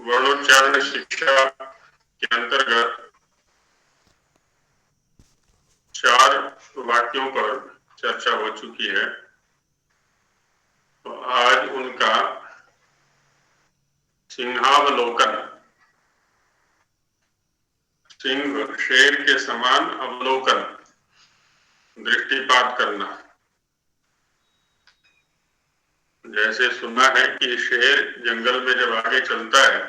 वर्णोच्चारण शिक्षा के अंतर्गत 4 वाक्यों पर चर्चा हो चुकी है। तो आज उनका सिंहावलोकन, सिंह शेर के समान अवलोकन, दृष्टिपात करना। जैसे सुना है कि शेर जंगल में जब आगे चलता है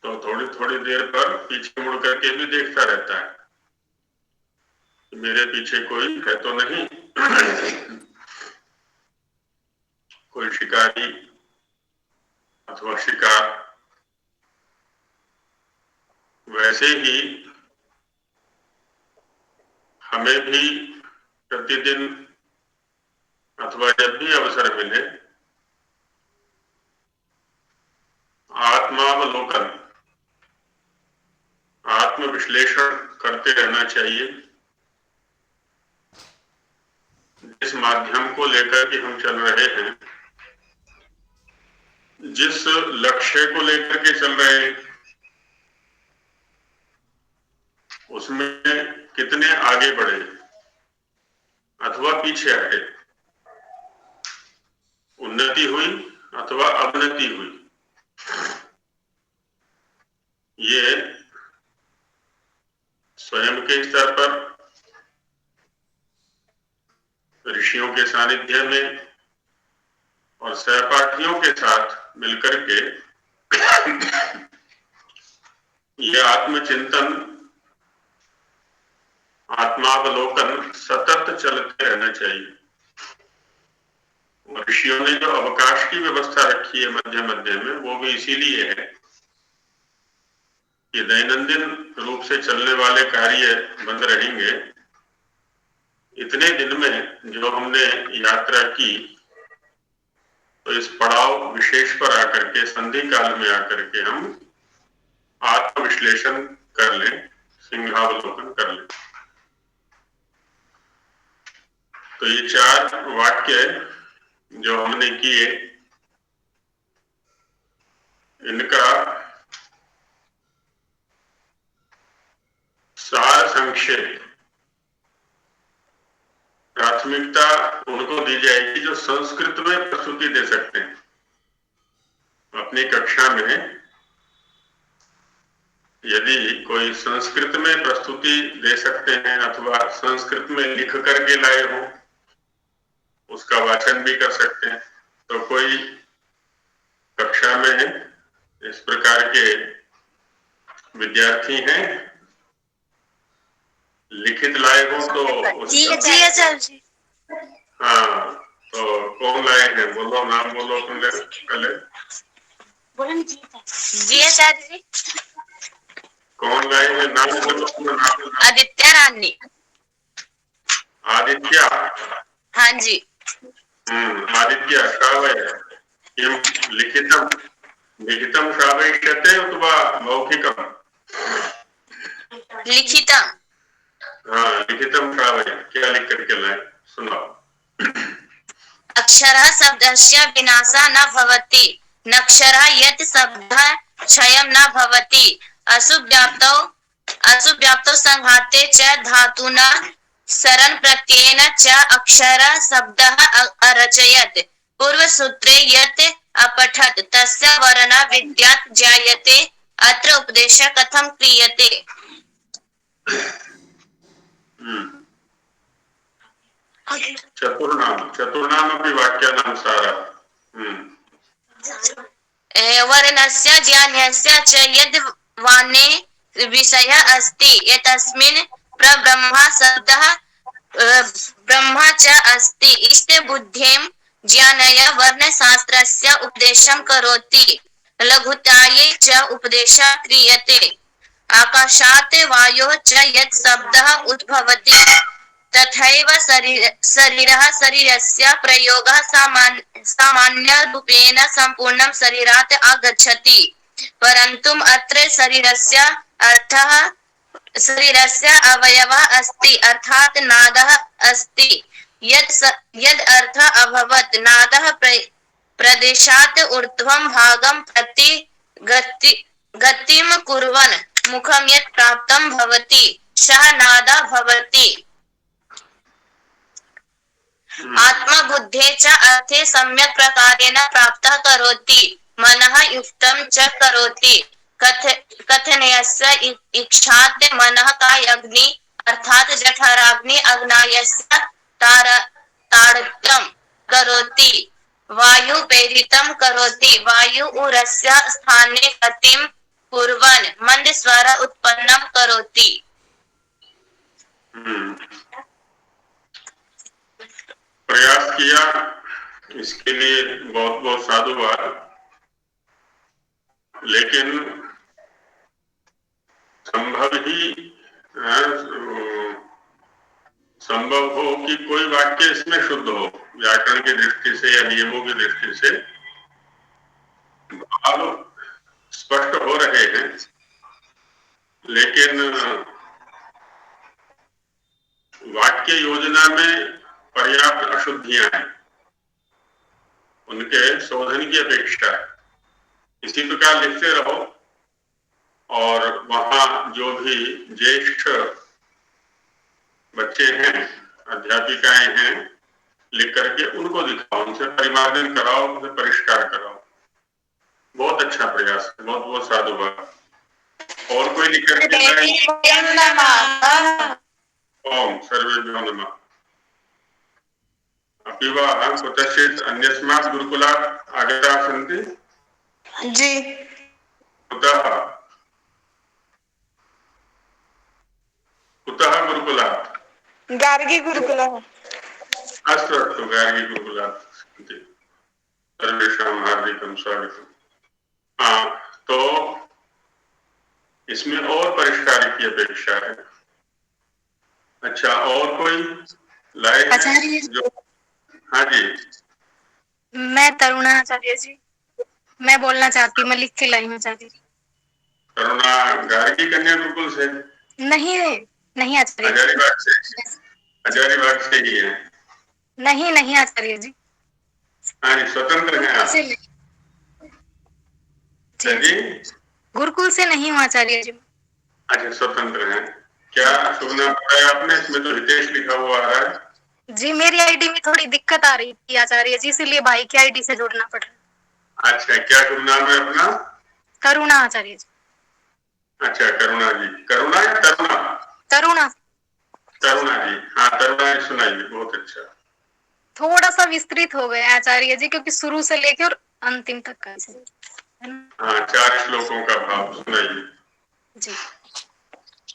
तो थोड़ी थोड़ी देर पर पीछे मुड़ करके भी देखता रहता है कि मेरे पीछे कोई है तो नहीं, कोई शिकारी अथवा शिकार। वैसे ही हमें भी प्रतिदिन अथवा जब भी अवसर मिले आत्मावलोकन, आत्मविश्लेषण करते रहना चाहिए। जिस माध्यम को लेकर के हम चल रहे हैं, जिस लक्ष्य को लेकर के चल रहे हैं, उसमें कितने आगे बढ़े अथवा पीछे हटे, उन्नति हुई अथवा अवनति हुई, ये स्वयं के स्तर पर, ऋषियों के सानिध्य में और सहपाठियों के साथ मिलकर के ये आत्मचिंतन, आत्मावलोकन सतत चलते रहना चाहिए। ऋषियों ने जो अवकाश की व्यवस्था रखी है मध्य मध्य में, वो भी इसीलिए है कि दैनंदिन रूप से चलने वाले कार्य बंद रहेंगे। इतने दिन में जो हमने यात्रा की, तो इस पड़ाव विशेष पर आकर के, संधि काल में आकर के हम आत्मविश्लेषण कर लें, सिंहावलोकन कर लें। तो ये 4 वाक्य जो हमने किए, इनका सार संक्षेप, प्राथमिकता उनको दी जाएगी जो संस्कृत में प्रस्तुति दे सकते हैं। अपनी कक्षा में यदि कोई संस्कृत में प्रस्तुति दे सकते हैं अथवा संस्कृत में लिख करके लाए हो, उसका वाचन भी कर सकते हैं। तो कोई कक्षा में इस प्रकार के विद्यार्थी हैं, लिखित लाए हो तो जी आचार्य जी। हाँ, तो कौन लाए हैं? बोलो, नाम बोलो पहले। जी आचार्य जी। कौन लाए हैं? नाम बोलो अपना, नाम। आदित्य रानी। आदित्य। हाँ जी। आदित्य श्रावय किं लिखितं लिखितं श्रावयिष्यते अथवा मौखिकं? लिखितं। हाँ, लिखितं श्रावय। क्या लिख करके लाए? सुनाओ। अक्षरः शब्दस्य विनाशः न भवति, नक्षरः यत् शब्दः क्षयं न भवति। अशुव्याप्तौ संघाते च धातुना सरन प्रत्ययेन च अक्षर शब्दः अरचयत्। पूर्वसूत्रे यत् अपठत् तस्य वर्णः विद्यात् जायते। अत्र उपदेशः कथं क्रियते? चतुर्नामपि वाक्यानां सारः। वर्णस्य ज्ञानस्य च यद् वाणे विषयः अस्ति, एतस्मिन् प्रब्रह्म शब्दः ब्रह्म च अस्ति। इष्टे बुद्धिं ज्ञानय वर्णशास्त्रस्य उपदेशं करोति, लघुतायै च उपदेशः क्रियते। आकाशात् वायोः च यत् शब्दः उद्भवति, तथैव शरीरः शरीरस्य प्रयोगः सामान्यरूपेण सम्पूर्णं शरीरात् आगच्छति। परन्तु अत्र शरीरस्य अर्थः, शरीरस्य अवयवः अस्ति, अर्थात् नादः अस्ति। यद् अर्थः अभवत् नादः प्रदेशात् ऊर्ध्वं भागं प्रति गतिं कुर्वन् मुखं यत् प्राप्तं भवति सः नादः भवति। आत्मबुद्धे च अर्थे सम्यक् प्रकारेण प्राप्तः करोति, मनः युक्तं च करोति। कथनयस्य इच्छात् मनः कायाग्नि अर्थात् जठराग्नि अग्नायस्य ताडयम् करोति, वायु प्रेरितं करोति, वायु उरस्य स्थाने गतिं कुर्वन् मंद स्वर उत्पन्नं करोति। प्रयास किया, इसके लिए बहुत बहुत साधुवाद। लेकिन संभव हो कि कोई वाक्य इसमें शुद्ध हो, व्याकरण की दृष्टि से या नियमों की दृष्टि से भाव स्पष्ट हो रहे हैं, लेकिन वाक्य योजना में पर्याप्त अशुद्धियां हैं, उनके शोधन की अपेक्षा है। इसी प्रकार लिखते रहो और वहां जो भी ज्येष्ठ बच्चे हैं, अध्यापिकाएं हैं, लिख करके उनको दिखाओ, उनसे परिमार्जन कराओ, उनसे परिष्कार कराओ। बहुत अच्छा प्रयास है, बहुत बहुत साधुवाद। और कोई लिख करके ओम सर्वेभ्यो नमः। अपिवा कुतश्चित् अन्यस्मात् गुरुकुलात् आगताः सन्ति? जी। कुतः गुरुकुलात्? गार्गी गुरुकुलः। अस्तु अस्तु, गार्गी गुरुकुलात् सन्ति। सर्वेषां हार्दिकं स्वागतम्। हाँ, तो इसमें और परिष्कार की अपेक्षा है। अच्छा, और कोई लाए आचार्य जो? हाँ जी, मैं तरुणा आचार्य जी, मैं बोलना चाहती हूँ, मैं लिख के लाई हूँ आचार्य जी। करुणा गार्गी कन्या गुरुकुल से? नहीं नहीं आचार्य, हजारीबाग से? हजारीबाग से ही है? नहीं नहीं आचार्य जी। हाँ जी, स्वतंत्र हैं आप? जी, गुरुकुल से नहीं हूँ आचार्य जी। अच्छा, स्वतंत्र हैं। क्या शुभ नाम बताया आपने? इसमें तो हितेश लिखा हुआ आ रहा है। जी, मेरी आईडी में थोड़ी दिक्कत आ रही थी आचार्य जी, इसीलिए भाई की आईडी से जोड़ना पड़ रहा। अच्छा, क्या शुभ नाम है अपना? करुणा आचार्य जी। अच्छा, करुणा जी। करुणा या करुणा? करुणा। करुणा जी, हाँ, करुणा जी सुनाइए। बहुत अच्छा। थोड़ा सा विस्तृत हो गया आचार्य जी, क्योंकि शुरू से लेकर अंतिम तक का है। हाँ, 4 श्लोकों का भाव सुनाइए जी।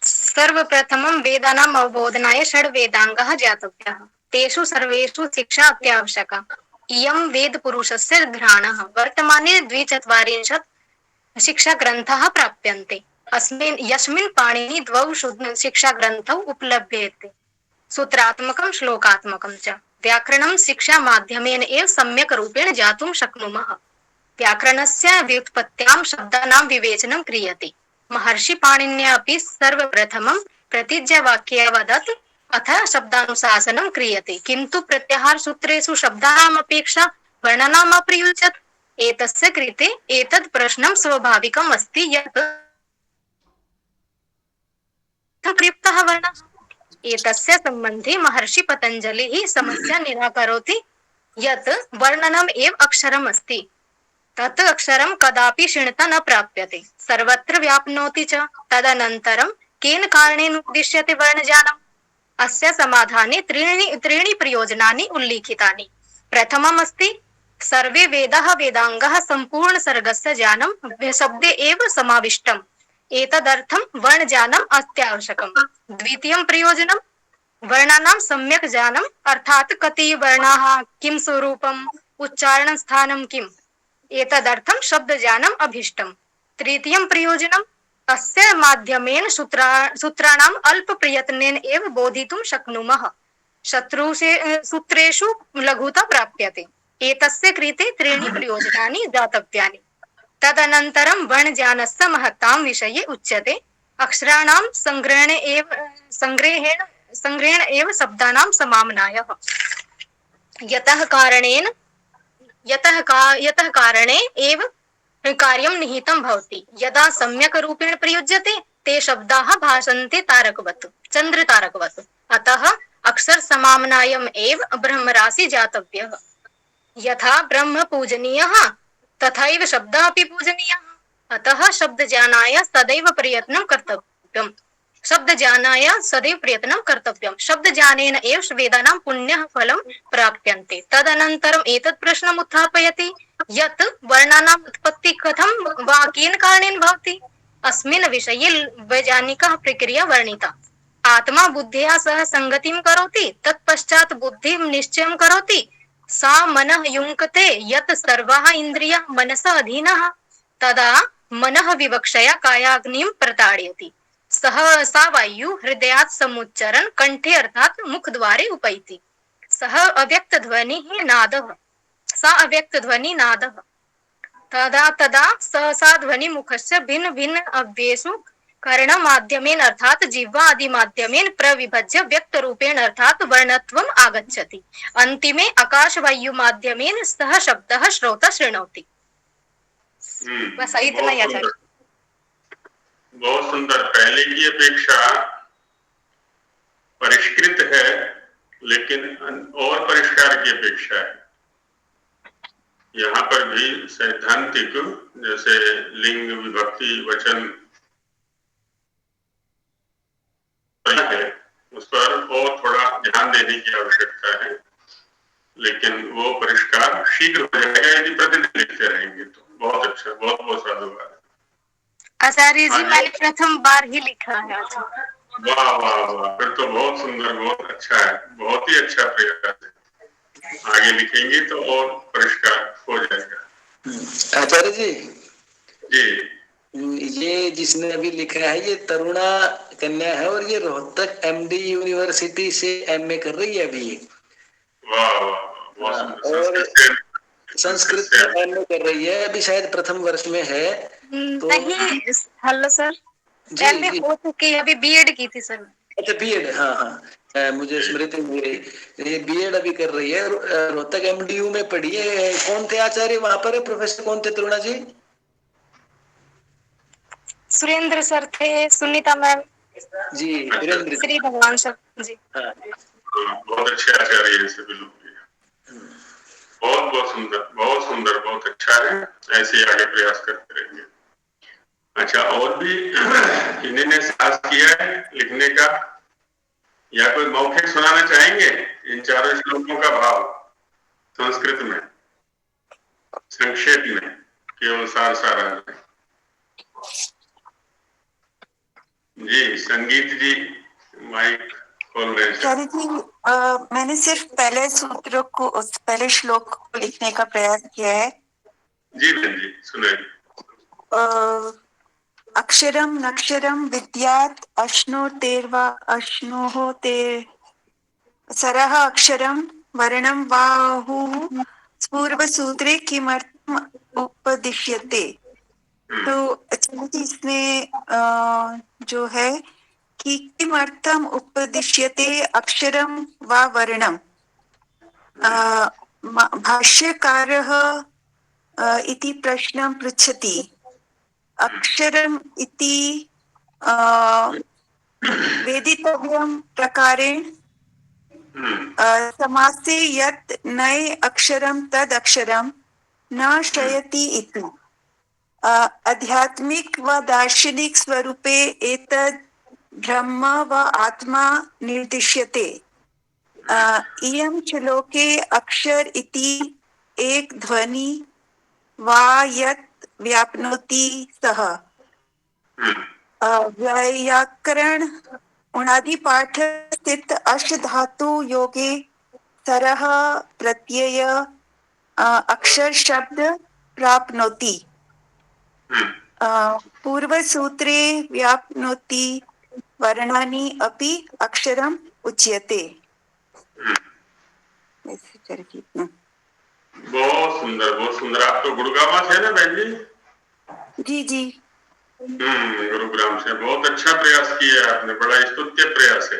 सर्वप्रथमं वेदानाम् अवबोधनाय षड् वेदाङ्गः ज्ञातव्यः, तेषु सर्वेषु शिक्षा अत्यावश्यका। इयं वेदपुरुषस्य घ्राणः। वर्तमाने 240 शिक्षाग्रन्थाः प्राप्यन्ते। यस्मिन् पाणिनि 2 शिक्षाग्रन्थौ उपलभ्येते, सूत्रात्मकं श्लोकात्मकं च। व्याकरणं शिक्षा माध्यमेन एव सम्यक् रूपेण ज्ञातुं शक्नुमः। व्याकरणस्य व्युत्पत्त्यां शब्दानां विवेचनं क्रियते। महर्षि पाणिन्या अपि सर्वप्रथमं प्रतिज्ञावाक्ये वदत्, अथ शब्दानुशासनं क्रियते, किन्तु प्रत्याहार सूत्रेषु शब्दानाम् अपेक्षा वर्णनाम् अप्रयुज्यत। एतस्य कृते एतत् प्रश्नं स्वाभाविकम् अस्ति यत् प्रयुक्तः वर्णः। एतस्य सम्बन्धे महर्षि पतञ्जलिः समस्या निराकरोति यत् वर्णनम् एव अक्षरम् अस्ति, तत् अक्षरं कदापि क्षीणता न प्राप्यते, सर्वत्र व्याप्नोति च। तदनन्तरं केन कारणेन उद्दिश्यते वर्णज्ञानम्? अस्य समाधाने त्रीणि प्रयोजनानि उल्लिखितानि। प्रथमम् अस्ति सर्वे वेदाः वेदाङ्गाः सम्पूर्णसर्गस्य ज्ञानं शब्दे एव समाविष्टम्, एतदर्थं वर्णज्ञानम् अत्यावश्यकम्। द्वितीयं प्रयोजनं वर्णानां सम्यक् ज्ञानम्, अर्थात् कति वर्णाः, किं स्वरूपम्, उच्चारणस्थानं किम्, एतदर्थं शब्दज्ञानम् अभीष्टम्। तृतीयं प्रयोजनम् अस्य माध्यमेन सूत्राणाम् अल्पप्रयत्नेन एव बोधितुं शक्नुमः। सूत्रेषु लघुता प्राप्यते। एतस्य कृते त्रीणि प्रयोजनानि दातव्यानि। तदनन्तरं वर्णज्ञानस्य महत्तां विषये उच्यते। अक्षराणां संग्रहेण एव शब्दानां समाम्नायः। यतः कारणेन यतः कारणे एव कार्यं निहितं भवति। यदा सम्यक् रूपेण प्रयुज्यते ते शब्दाः भासन्ते तारकवत्, चन्द्रतारकवत्। अतः अक्षरसमाम्नायम् एव ब्रह्मराशि जातव्यः। यथा ब्रह्म पूजनीयः तथैव शब्दः अपि पूजनीयः। अतः शब्दज्ञानाय सदैव प्रयत्नं कर्तव्यम्। शब्दज्ञानेन एव वेदानां पुण्यः फलं प्राप्यन्ते। तदनन्तरम् एतत् प्रश्नम् उत्थापयति यत् वर्णानाम् उत्पत्तिः कथं वा केन कारणेन भवति। अस्मिन् विषये वैज्ञानिकः प्रक्रिया वर्णिता। आत्मा बुद्ध्या सह संगतिं करोति, तत्पश्चात् बुद्धिं निश्चयं करोति। सा मनः युङ्क्ते यत् सर्वाः इन्द्रियाः मनसः अधीनाः, तदा मनः विवक्षया कायाग्निं प्रताडयति। सा वायु हृदयात् समुच्चरन् कंठे अर्थात् मुखद्वारे उपैति। सा अव्यक्तध्वनिः नादः। तदा सा ध्वनि मुखस्य भिन्न भिन्न अव्ययेषु कर्णमाध्यमेन अर्थात् जिह्वा आदि माध्यमेन प्रविभज्य व्यक्तरूपेण अर्थात् वर्णत्वम् आगच्छति। अन्तिमे आकाशवायु माध्यमेन सः शब्दः श्रोता शृणोति। बस इतना ही आचार्य। बहुत सुंदर। पहले की अपेक्षा परिष्कृत है, लेकिन और परिष्कार की अपेक्षा है। यहाँ पर भी सैद्धांतिक जैसे लिंग विभक्ति वचन है, उस पर और थोड़ा ध्यान देने की आवश्यकता है, लेकिन वो परिष्कार शीघ्र हो जाएगा यदि प्रतिदिन लिखते रहेंगे तो। बहुत अच्छा, बहुत बहुत साधुवाद। आचार्य जी मैंने प्रथम बार ही लिखा है। वाह वाह वाह, फिर तो बहुत सुंदर, बहुत अच्छा है, बहुत ही अच्छा प्रयास है। आगे लिखेंगे तो और परिष्कार हो जाएगा। आचार्य जी जी, ये जिसने अभी लिखा है ये तरुणा कन्या है और ये रोहतक एमडी यूनिवर्सिटी से एमए कर रही है अभी। वाह वाह, बहुत सुंदर। और संस्कृत में एमए कर रही है अभी, शायद प्रथम वर्ष में है। तो नहीं, हेलो सर, एमए हो चुकी है, अभी बीएड की थी सर। अच्छा बीएड, हाँ हाँ, मुझे स्मृति मिल गई। ये बीएड अभी कर रही है, रोहतक एमडीयू में पढ़ी है। कौन थे आचार्य वहां पर, प्रोफेसर कौन थे तरुणा जी? सुरेंद्र सर थे, सुनीता मैम जी, वीरेंद्र, श्री भगवान सर जी। हाँ, बहुत अच्छे आचार्य हैं सभी लोग। बहुत बहुत सुंदर, बहुत सुंदर, बहुत अच्छा है। ऐसे ही आगे प्रयास करते रहेंगे। अच्छा, और भी इन्होंने साहस किया है लिखने का, या कोई मौखिक सुनाना चाहेंगे इन चारों श्लोकों का भाव संस्कृत में संक्षेप में, केवल सारा जी। संगीत जी माइक खोल रहे हैं। मैंने सिर्फ पहले श्लोक को लिखने का प्रयास किया है। जी बहन जी, सुनाइए। अक्षरम नक्षरम विद्यात् अश्नोतेर्वा अश्नोते सरः अक्षरम वर्णम बाहुः पूर्वसूत्रे किमर्थम उपदिश्यते। तो इसमें जो है कि किमर्थम उपदिश्यते अक्षरम वा वर्णम, भाष्यकारः इति प्रश्नं पृच्छति। अक्षरम् इति वेदितव्यं प्रकारेण समासे यत् नये अक्षरं तद् अक्षरं न शयति इति। आध्यात्मिक व दार्शनिक स्वरूपे एतद् ब्रह्म व आत्मा निर्दिश्यते। इयं च लोके अक्षर इति एक ध्वनि वा यत् व्याप्नोति सः। व्याकरण उणादि पाठ स्थित अश् धातु योगे सरः प्रत्यय अक्षर शब्द प्राप्नोति। पूर्वसूत्रे व्याप्नोति वर्णानि अपि अक्षरम् उच्यते। बहुत सुंदर, बहुत सुंदर। आप तो गुड़गांव से है ना बहन जी? जी जी, गुरुग्राम से। बहुत अच्छा प्रयास किया है आपने, बड़ा स्तुत्य प्रयास है।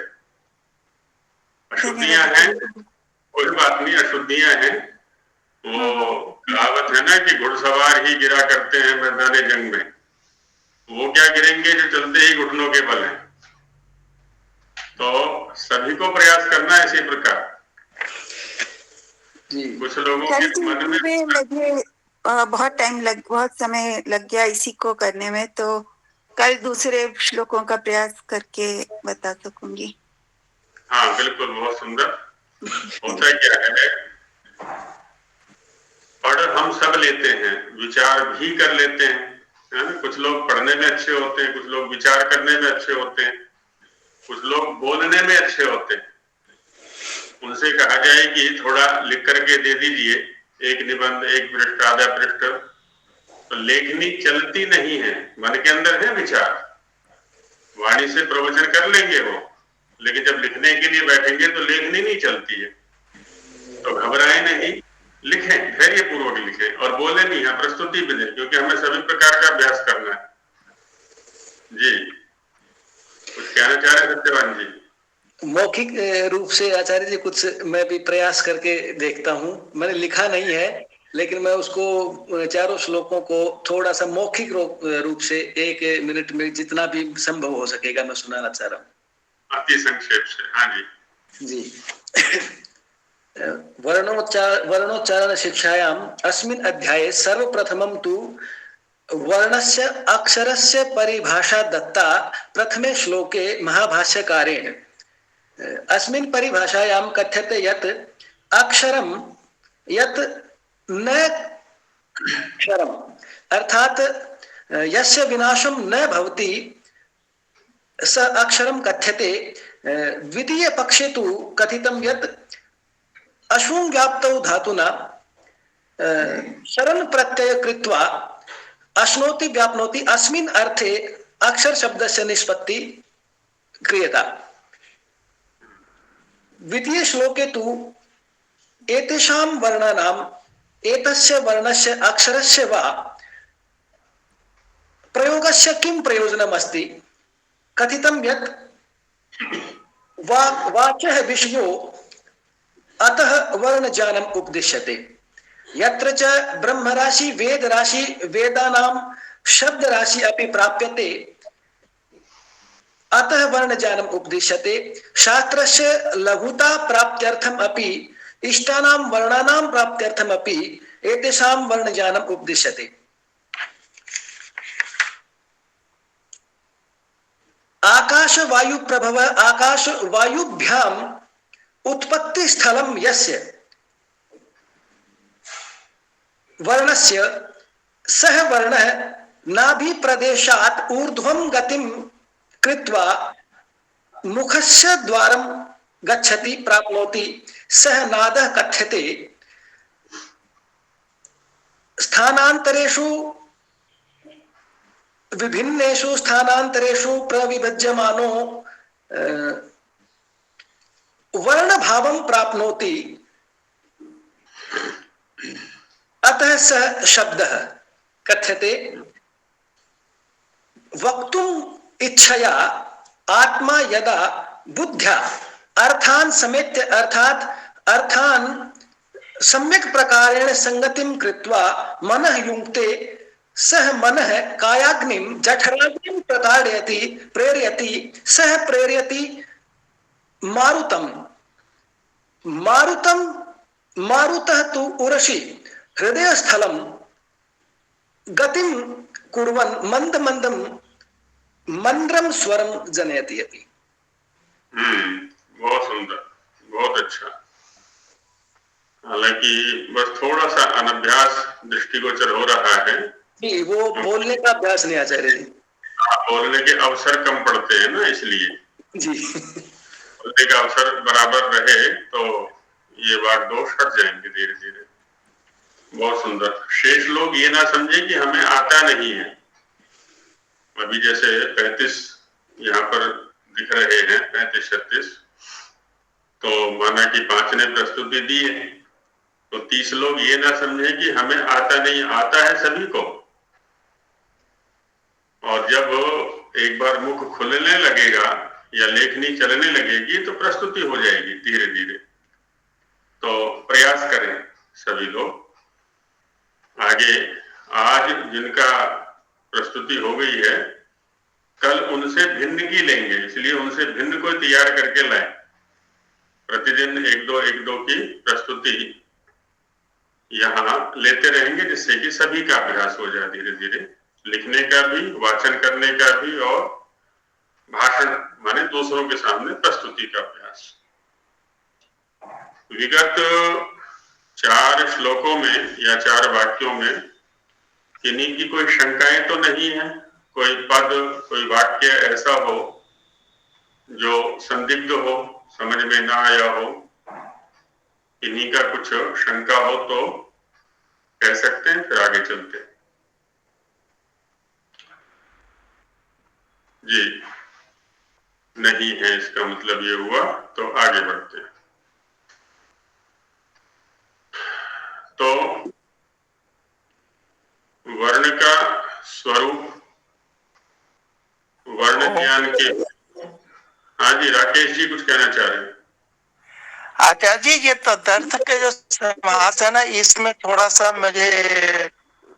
अशुद्धियां हैं, कोई बात नहीं, अशुद्धियां हैं, वो कहावत है ना कि घुड़सवार ही गिरा करते हैं मैदाने जंग में, वो क्या गिरेंगे जो चलते ही घुटनों के बल हैं। तो सभी को प्रयास करना है इसी प्रकार। कुछ लोगों के मन में लगे बहुत समय लग गया इसी को करने में, तो कल दूसरे श्लोकों का प्रयास करके बता सकूंगी। हाँ बिल्कुल, बहुत सुंदर। होता क्या है, पढ़ हम सब लेते हैं, विचार भी कर लेते हैं, है ना? कुछ लोग पढ़ने में अच्छे होते हैं, कुछ लोग विचार करने में अच्छे होते हैं, कुछ लोग बोलने में अच्छे होते हैं। उनसे कहा जाए कि थोड़ा लिख करके दे दीजिए, एक निबंध, एक पृष्ठ, आधा पृष्ठ, तो लेखनी चलती नहीं है। मन के अंदर है विचार, वाणी से प्रवचन कर लेंगे वो, लेकिन जब लिखने के लिए बैठेंगे तो लेखनी नहीं चलती है। तो घबराएं नहीं, लिखें, धैर्य पूर्वक लिखें और बोले भी हैं, प्रस्तुति भी दें, क्योंकि हमें सभी प्रकार का अभ्यास करना है। जी, कुछ कहना चाह रहे सत्यवान जी? मौखिक रूप से आचार्य जी कुछ मैं भी प्रयास करके देखता हूँ। मैंने लिखा नहीं है, लेकिन मैं उसको चारों श्लोकों को थोड़ा सा मौखिक रूप से 1 मिनट में जितना भी संभव हो सकेगा मैं सुनाना चाह रहा हूँ, अति संक्षेप से। हाँ जी जी। वर्णोच्चारण शिक्षायाम अस्मिन् अध्याये सर्वप्रथमं तु वर्णस्य अक्षरस्य परिभाषा दत्ता प्रथमे श्लोके महाभाष्यकारेण। अस्मिन् परिभाषायां कथ्यते यत् अक्षरं यत् न क्षरम्, अर्थात यस्य विनाशं न भवति स अक्षरं कथ्यते। द्वितीय पक्षे तु कथितं यत् अशुं व्याप्तौ धातुना शरण प्रत्यय कृत्वा अश्नोति व्याप्नोति, अस्मिन् अर्थे अक्षर शब्दस्य निष्पत्ति क्रियता। द्वितीय श्लोके तु एतेषां वर्णानाम् एतस्य वर्णस्य अक्षरस्य वा प्रयोगस्य किं प्रयोजनम् अस्ति? कथितं यत् वाच्यः विषयो अतः वर्णज्ञानम् उपदिश्यते। यत्र च ब्रह्मराशि वेदराशि वेदानां शब्दराशि अपि प्राप्यते अतः वर्णज्ञानम् उपदिश्यते। शास्त्रस्य लघुता प्राप्त्यर्थम् अपि इष्टानां वर्णानां प्राप्त्यर्थम् अपि एतेषां वर्णज्ञानम् उपदिश्यते। आकाश वायु प्रभव आकाश वायुभ्याम उत्पत्ति स्थलम यस्य वर्णस्य सह वर्णः नाभि प्रदेशात् ऊर्ध्वं गतिं कृत्वा मुखस्य द्वारं गच्छति प्राप्नोति सह नादः कथ्यते। स्थानांतरेषु विभिन्नेषु स्थानांतरेषु प्रविभज्यमानो वर्ण भावं प्राप्नोति, अतः स शब्दः कथ्यते। वक्तुम् इच्छया आत्मा यदा बुद्ध्या अर्थान समेत्य अर्थात अर्थान सम्यक प्रकारेण संगतिं कृत्वा मनः युङ्क्ते सह मनः कायाग्निं जठराग्निं प्रताडयति प्रेरयति सह प्रेरयति मारुतं मारुतं मारुतः तु उरसि हृदयस्थलं गतिं कुर्वन् मंद मंदं मंद्रम स्वरम जनयति अपि। बहुत सुंदर, बहुत अच्छा। हालांकि बस थोड़ा सा अनभ्यास दृष्टिगोचर हो रहा है जी, वो बोलने का अभ्यास नहीं आचार्य जी। बोलने के अवसर कम पड़ते हैं ना, इसलिए जी बोलने का अवसर बराबर रहे तो ये वाक दोष हट जाएंगे धीरे धीरे। बहुत सुंदर। शेष लोग ये ना समझे कि हमें आता नहीं है। अभी जैसे 35 यहाँ पर दिख रहे हैं, 35-36, तो माना कि 5 ने प्रस्तुति दी है, तो 30 लोग ये ना समझे कि हमें आता नहीं, आता है सभी को। और जब एक बार मुख खुलने लगेगा या लेखनी चलने लगेगी तो प्रस्तुति हो जाएगी धीरे धीरे। तो प्रयास करें सभी लोग। आगे आज जिनका प्रस्तुति हो गई है, कल उनसे भिन्न की लेंगे, इसलिए उनसे भिन्न को तैयार करके लाएं। प्रतिदिन एक दो की प्रस्तुति यहाँ लेते रहेंगे, जिससे कि सभी का अभ्यास हो जाए धीरे धीरे, लिखने का भी, वाचन करने का भी, और भाषण माने दूसरों के सामने प्रस्तुति का अभ्यास। विगत 4 श्लोकों में या 4 वाक्यों में किन्हीं की कोई शंकाएं तो नहीं है? कोई पद, कोई वाक्य ऐसा हो जो संदिग्ध हो, समझ में ना आया हो, किन्हीं का कुछ शंका हो तो कह सकते हैं, फिर आगे चलते हैं। जी नहीं है, इसका मतलब ये हुआ, तो आगे बढ़ते हैं। तो वर्ण का स्वरूप, वर्ण ज्ञान के, हाँ जी राकेश जी कुछ कहना चाह रहे हैं? आचार्य जी, ये तदर्थ के जो समास है ना, इसमें थोड़ा सा मुझे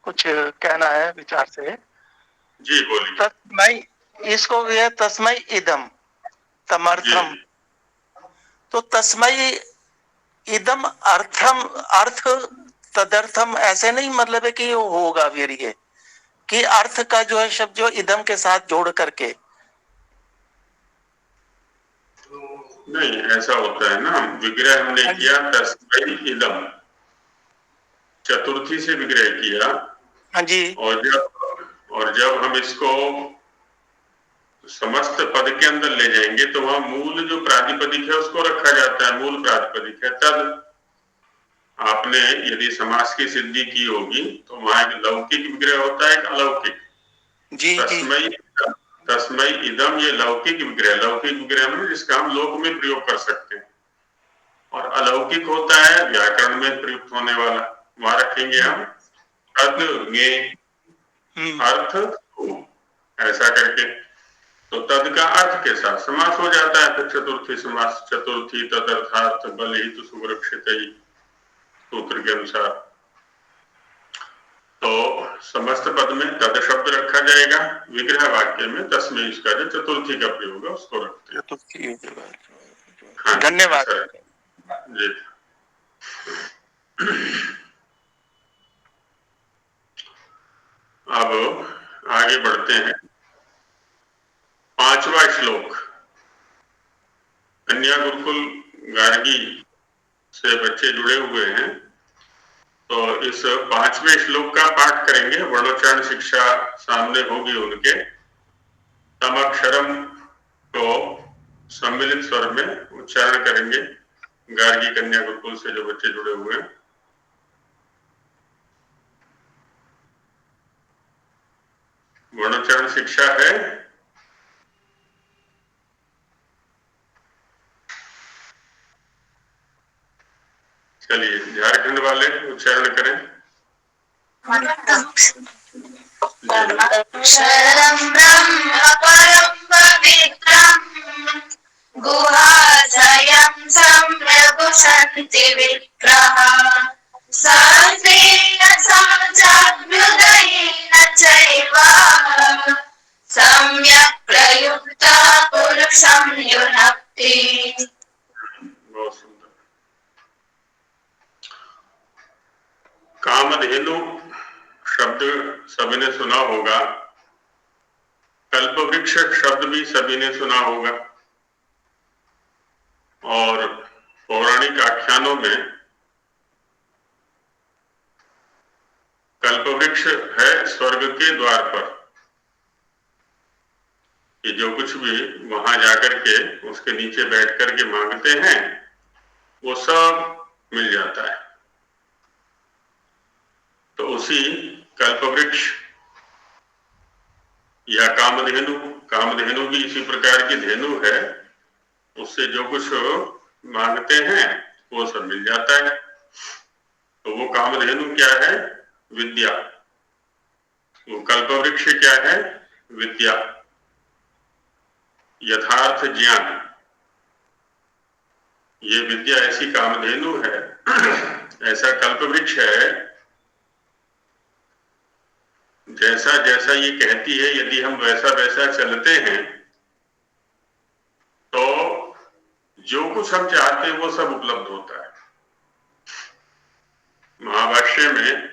कुछ कहना है विचार से। जी बोलिए। तस्मै, इसको ये तस्मै इदम तमर्थम, तो तस्मै इदम अर्थम, अर्थ तदर्थम ऐसे नहीं मतलब है कि वो होगा, फिर ये कि अर्थ का जो है शब्द जो इदम के साथ जोड़ करके, नहीं ऐसा होता है ना, विग्रह हमने किया तस्मै इदम, चतुर्थी से विग्रह किया। हाँ जी। और जब हम इसको समस्त पद के अंदर ले जाएंगे तो वहां मूल जो प्रातिपदिक है उसको रखा जाता है, मूल प्रातिपदिक है तद। आपने यदि समास की सिद्धि की होगी तो वहां एक लौकिक विग्रह होता है, एक अलौकिक। जी तस्मै इदम, ये लौकिक विग्रह, लौकिक विग्रह में जिसका हम लोक में प्रयोग कर सकते हैं, और अलौकिक होता है व्याकरण में प्रयुक्त होने वाला, वहां रखेंगे हम तद अर्थ, ऐसा करके। तो तद का अर्थ के साथ समास हो जाता है, फिर चतुर्थी समास, चतुर्थी तदर्थार्थ बल ही तो सुरक्षित सूत्र के अनुसार। तो समस्त पद में तद शब्द रखा जाएगा, विग्रह वाक्य में तस्मै इसका जो चतुर्थी का प्रयोग है उसको रखते हैं। हाँ, धन्यवाद जी। अब आगे बढ़ते हैं। 5वां श्लोक, कन्या गुरुकुल गार्गी से बच्चे जुड़े हुए हैं, तो इस 5वें श्लोक का पाठ करेंगे। वर्णोच्चारण शिक्षा सामने होगी उनके। तम अक्षरम को सम्मिलित स्वर में उच्चारण करेंगे गार्गी कन्या गुरुकुल से जो बच्चे जुड़े हुए हैं। वर्णोच्चारण शिक्षा है। चलिए झारखंड वाले उच्चारण करें। अक्षरं ब्रह्म परं पवित्रं गुहाशयं सम्यगुषन्ति विप्रः शास्त्रेण साक्षाद्भ्युदयेन चैव सम्यक् प्रयुक्तः पुरुषं युनक्ति। बहुत सुंदर। कामधेनु शब्द सभी ने सुना होगा, कल्पवृक्ष शब्द भी सभी ने सुना होगा, और पौराणिक आख्यानों में कल्पवृक्ष है स्वर्ग के द्वार पर, कि जो कुछ भी वहां जाकर के उसके नीचे बैठ करके मांगते हैं वो सब मिल जाता है। तो उसी कल्पवृक्ष या कामधेनु, कामधेनु भी इसी प्रकार की धेनु है, उससे जो कुछ मांगते हैं वो सब मिल जाता है। तो वो कामधेनु क्या है? विद्या। वो कल्पवृक्ष क्या है? विद्या, यथार्थ ज्ञान। ये विद्या ऐसी कामधेनु है, ऐसा कल्पवृक्ष है जैसा जैसा ये कहती है यदि हम वैसा वैसा चलते हैं तो जो कुछ हम चाहते हैं वो सब उपलब्ध होता है। महाभाष्य में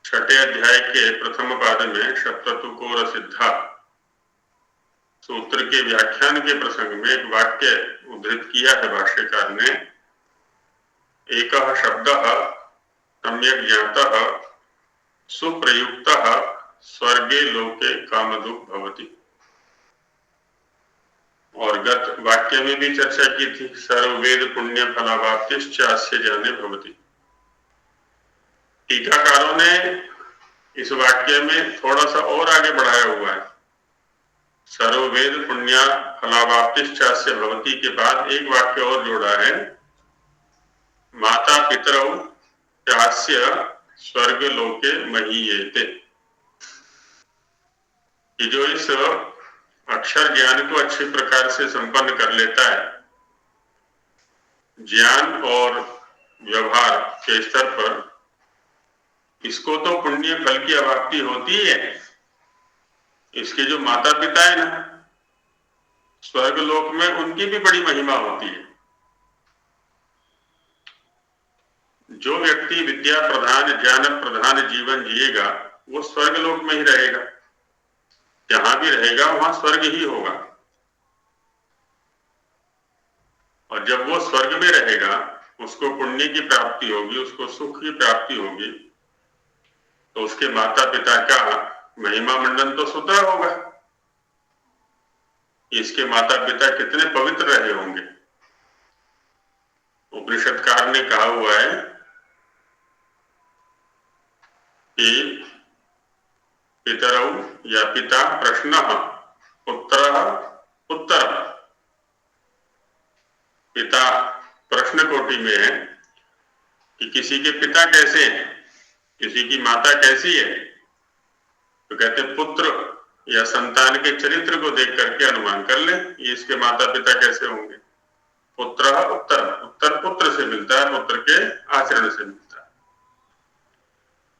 6 अध्याय के प्रथम पाद में सप्ततुकोर सिद्धा सूत्र के व्याख्यान के प्रसंग में एक वाक्य उद्धृत किया है भाष्यकार ने। एकः शब्दः सम्यक् ज्ञातः सुप्रयुक्तः स्वर्गे लोके कामदुक् भवति। और गत वाक्य में भी चर्चा की थी, सर्ववेद पुण्य फलावाप्तिश्च अस्य ज्ञाने भवति। टीकाकारों ने इस वाक्य में थोड़ा सा और आगे बढ़ाया हुआ है। सर्ववेद पुण्य फलावाप्तिश्च अस्य भवति के बाद एक वाक्य और जोड़ा है, माता पितरौ चास्य स्वर्ग लोके महीयेते। कि जो इस अक्षर ज्ञान को अच्छे प्रकार से संपन्न कर लेता है, ज्ञान और व्यवहार के स्तर पर, इसको तो पुण्य फल की अवाप्ति होती है। इसके जो माता पिता है ना, स्वर्ग लोक में उनकी भी बड़ी महिमा होती है। जो व्यक्ति विद्या प्रधान ज्ञान प्रधान जीवन जिएगा वो स्वर्ग लोक में ही रहेगा। जहां भी रहेगा वहां स्वर्ग ही होगा। और जब वो स्वर्ग में रहेगा उसको पुण्य की प्राप्ति होगी, उसको सुख की प्राप्ति होगी, तो उसके माता पिता का महिमा मंडन तो स्वतः होगा। इसके माता पिता कितने पवित्र रहे होंगे। उपनिषदकार ने कहा हुआ है कि पितरौ या पिता प्रश्नः पुत्रः उत्तरः। पिता प्रश्न कोटि में है कि किसी के पिता कैसे हैं, किसी की माता कैसी है, तो कहते हैं पुत्र या संतान के चरित्र को देख करके अनुमान कर ले ये इसके माता पिता कैसे होंगे। पुत्र उत्तर, उत्तर पुत्र से मिलता है, पुत्र के आचरण से मिलता है।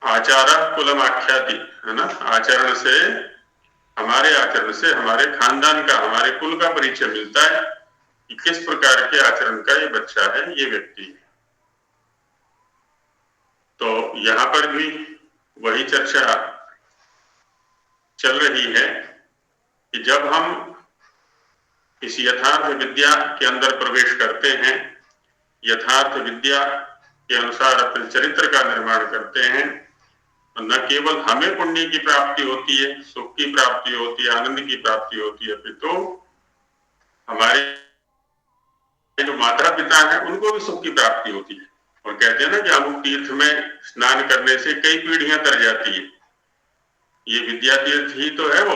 आचार कुलम आख्याति है ना, आचरण से, हमारे आचरण से हमारे खानदान का, हमारे कुल का परिचय मिलता है कि किस प्रकार के आचरण का ये बच्चा है, ये व्यक्ति है। तो यहां पर भी वही चर्चा चल रही है कि जब हम इस यथार्थ विद्या के अंदर प्रवेश करते हैं, यथार्थ विद्या के अनुसार अपने चरित्र का निर्माण करते हैं, न केवल हमें पुण्य की प्राप्ति होती है, सुख की प्राप्ति होती है, आनंद की प्राप्ति होती है, अपितु हमारे जो माता पिता हैं उनको भी सुख की प्राप्ति होती है। और कहते हैं ना कि अमुक तीर्थ में स्नान करने से कई पीढ़ियां तर जाती है। ये विद्या तीर्थ ही तो है वो,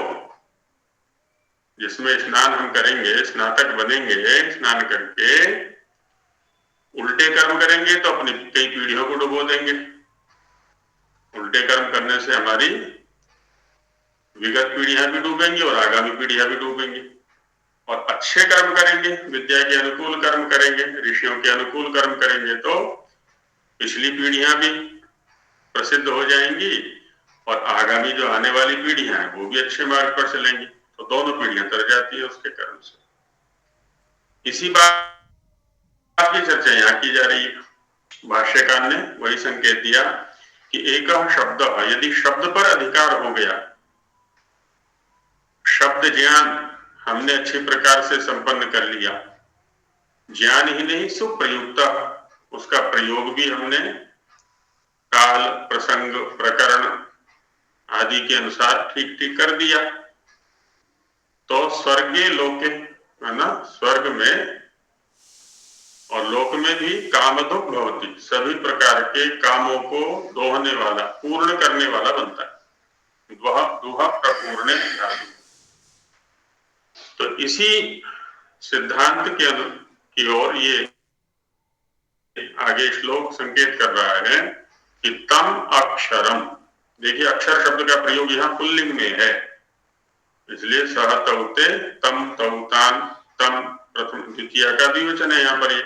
जिसमें स्नान हम करेंगे, स्नातक बनेंगे, स्नान करके उल्टे कर्म करेंगे तो अपनी कई पीढ़ियों को डुबो देंगे। उल्टे कर्म करने से हमारी विगत पीढ़ियां भी डूबेंगी और आगामी पीढ़ियां भी डूबेंगी। और अच्छे कर्म करेंगे, विद्या के अनुकूल कर्म करेंगे, ऋषियों के अनुकूल कर्म करेंगे तो पिछली पीढ़ियां भी प्रसिद्ध हो जाएंगी और आगामी जो आने वाली पीढ़ियां हैं वो भी अच्छे मार्ग पर चलेंगी। तो दोनों पीढ़ियां तर जाती है उसके कर्म से। इसी बात की चर्चा यहाँ की जा रही है। भाष्यकार ने वही संकेत दिया कि एक शब्द, यदि शब्द पर अधिकार हो गया, शब्द ज्ञान हमने अच्छे प्रकार से संपन्न कर लिया, ज्ञान ही नहीं सुप्रयुक्त, उसका प्रयोग भी हमने काल प्रसंग प्रकरण आदि के अनुसार ठीक ठीक कर दिया, तो स्वर्गे लोके है ना, स्वर्ग में और लोक में भी कामदुक् भवति, सभी प्रकार के कामों को दोहने वाला, पूर्ण करने वाला बनता है। दुहा प्रपूर्णे धातु। तो इसी सिद्धांत की ओर ये आगे श्लोक संकेत कर रहा है कि तम अक्षरम। देखिए अक्षर शब्द का प्रयोग यहाँ पुल्लिंग में है, इसलिए सह तौते तम तौतान, तम प्रथम द्वितीय का द्विवचन है यहाँ पर ये,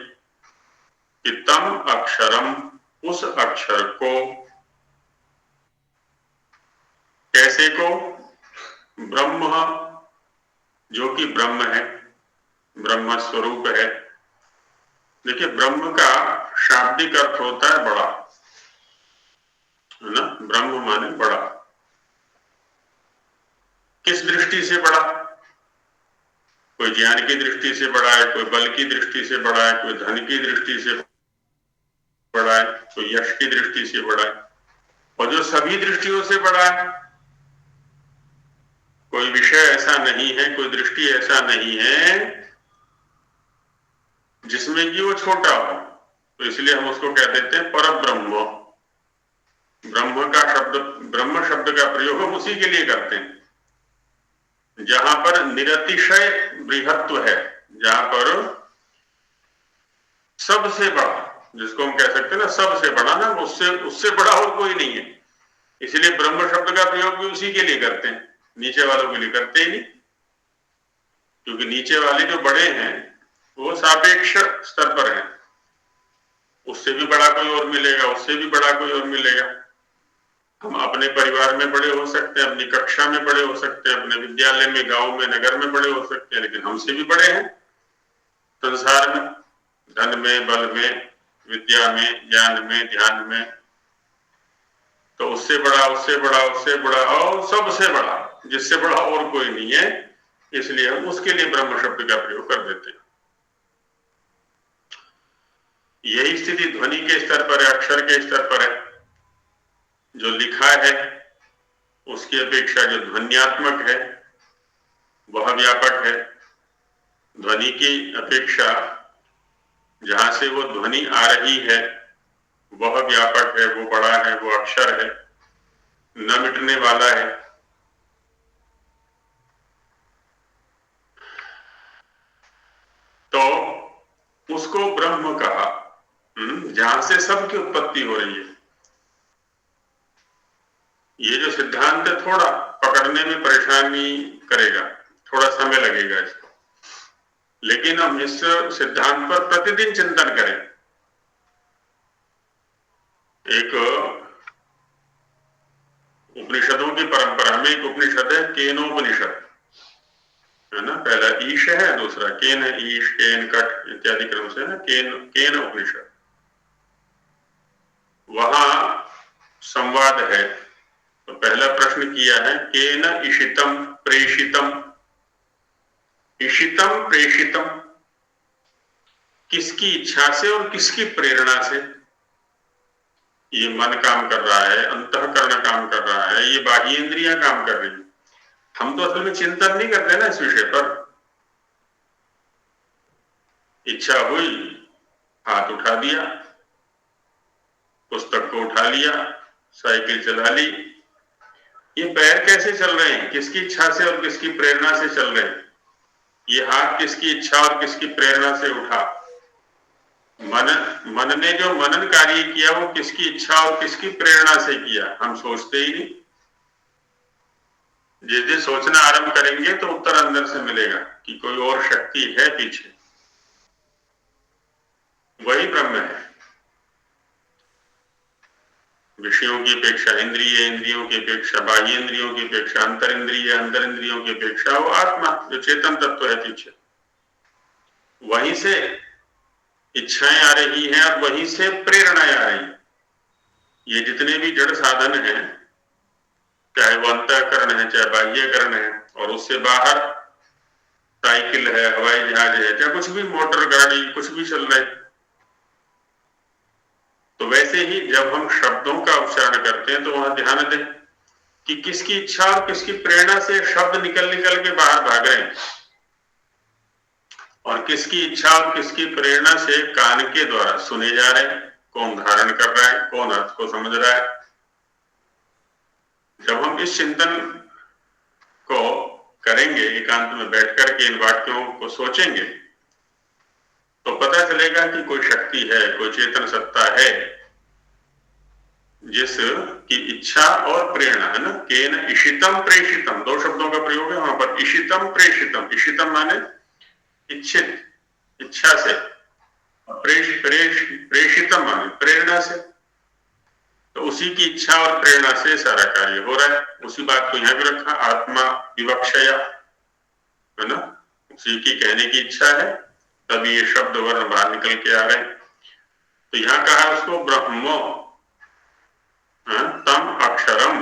कि तम अक्षरम, उस अक्षर को, ऐसे को ब्रह्म, जो कि ब्रह्म है, ब्रह्म स्वरूप है। देखिए, ब्रह्म का शाब्दिक अर्थ होता है बड़ा, है ना। ब्रह्म माने बड़ा। किस दृष्टि से बड़ा? कोई ज्ञान की दृष्टि से बड़ा है, कोई बल की दृष्टि से बड़ा है, कोई धन की दृष्टि से बड़ा है, कोई यश की दृष्टि से बड़ा है, और जो सभी दृष्टियों से बड़ा है। कोई विषय ऐसा नहीं है, कोई दृष्टि ऐसा नहीं है जिसमें कि वो छोटा हो। तो इसलिए हम उसको कह देते हैं परब्रह्म। ब्रह्म का शब्द, ब्रह्म शब्द का प्रयोग हम उसी के लिए करते हैं जहां पर निरतिशय बृहत्व है, जहां पर सबसे बड़ा, जिसको हम कह सकते हैं ना सबसे बड़ा, ना उससे बड़ा और कोई नहीं है। इसलिए ब्रह्म शब्द का प्रयोग भी उसी के लिए करते हैं, नीचे वालों के लिए करते ही नहीं। क्योंकि नीचे वाले जो बड़े हैं वो सापेक्ष स्तर पर हैं, उससे भी बड़ा कोई और मिलेगा, उससे भी बड़ा कोई और मिलेगा। हम अपने परिवार में बड़े हो सकते हैं, अपनी कक्षा में बड़े हो सकते हैं, अपने विद्यालय में, गांव में, नगर में बड़े हो सकते हैं, लेकिन हमसे भी बड़े हैं संसार में, धन में, बल में, विद्या में, ज्ञान में, ध्यान में। तो उससे बड़ा, उससे बड़ा, उससे बड़ा और सबसे बड़ा, जिससे बड़ा और कोई नहीं है। इसलिए हम उसके लिए ब्रह्म शब्द का प्रयोग कर देते हैं। यही स्थिति ध्वनि के स्तर पर है, अक्षर के स्तर पर है। जो लिखा है उसकी अपेक्षा जो ध्वन्यात्मक है वह व्यापक है। ध्वनि की अपेक्षा जहां से वो ध्वनि आ रही है वह व्यापक है, वो बड़ा है, वो अक्षर है, न मिटने वाला है। तो उसको ब्रह्म कहा, जहां से सबकी उत्पत्ति हो रही है। ये जो सिद्धांत है थोड़ा पकड़ने में परेशानी करेगा, थोड़ा समय लगेगा इसको, लेकिन हम इस सिद्धांत पर प्रतिदिन चिंतन करें। एक उपनिषदों की परंपरा में एक उपनिषद है केनोपनिषद, है ना। पहला ईश है, दूसरा केन है, ईश, केन, कट इत्यादि क्रम से ना केन उपनिषद। वहां संवाद है। तो पहला प्रश्न किया है केन इशितम प्रेषितम। इशितम प्रेषितम, किसकी इच्छा से और किसकी प्रेरणा से ये मन काम कर रहा है, अंतःकरण काम कर रहा है, ये बाह्य इंद्रियां काम कर रही है। हम तो असल में चिंतन नहीं करते ना इस विषय पर। इच्छा हुई, हाथ उठा दिया, पुस्तक को उठा लिया, साइकिल चला ली। ये पैर कैसे चल रहे हैं, किसकी इच्छा से और किसकी प्रेरणा से चल रहे हैं? ये हाथ किसकी इच्छा और किसकी प्रेरणा से उठा? मन ने जो मनन कार्य किया वो किसकी इच्छा और किसकी प्रेरणा से किया? हम सोचते ही नहीं। जिस दिन सोचना आरंभ करेंगे तो उत्तर अंदर से मिलेगा कि कोई और शक्ति है पीछे, वही ब्रह्म है। विषयों की अपेक्षा इंद्रिय, इंद्रियों की अपेक्षा बाह्य इंद्रियों की अपेक्षा अंतर इंद्रिय, अंतर इंद्रियों की अपेक्षा वो आत्मा जो चेतन तत्व है पीछे, वहीं से इच्छाएं आ रही हैं और वहीं से प्रेरणाएं आ रही हैं। ये जितने भी जड़ साधन हैं, चाहे वो अंतःकरण है चाहे बाह्यकरण है, और उससे बाहर साइकिल है, हवाई जहाज है, चाहे कुछ भी, मोटर गाड़ी, कुछ भी चल रहा है। तो वैसे ही जब हम शब्दों का उच्चारण करते हैं तो वहां ध्यान दें कि किसकी इच्छा और किसकी प्रेरणा से शब्द निकल निकल के बाहर भाग रहे हैं, और किसकी इच्छा और किसकी प्रेरणा से कान के द्वारा सुने जा रहे हैं। कौन धारण कर रहा है, कौन अर्थ को समझ रहा है। जब हम इस चिंतन को करेंगे, एकांत में बैठ करके इन वाक्यों को सोचेंगे, तो पता चलेगा कि कोई शक्ति है, कोई चेतन सत्ता है जिसकी इच्छा और प्रेरणा, है ना। केन इशितम प्रेषितम, दो शब्दों का प्रयोग है वहां पर। इशितम प्रेषितम, इशितम माने इच्छित, इच्छा से, प्रेषितम माने प्रेरणा से। तो उसी की इच्छा और प्रेरणा से सारा कार्य हो रहा है। उसी बात को यहाँ भी रखा, आत्मा विवक्षया, है ना, उसी की कहने की इच्छा है, तभी ये शब्द वर्ण बाहर निकल के आ रहे हैं। तो यहाँ कहा उसको ब्रह्मो, तम अक्षरम,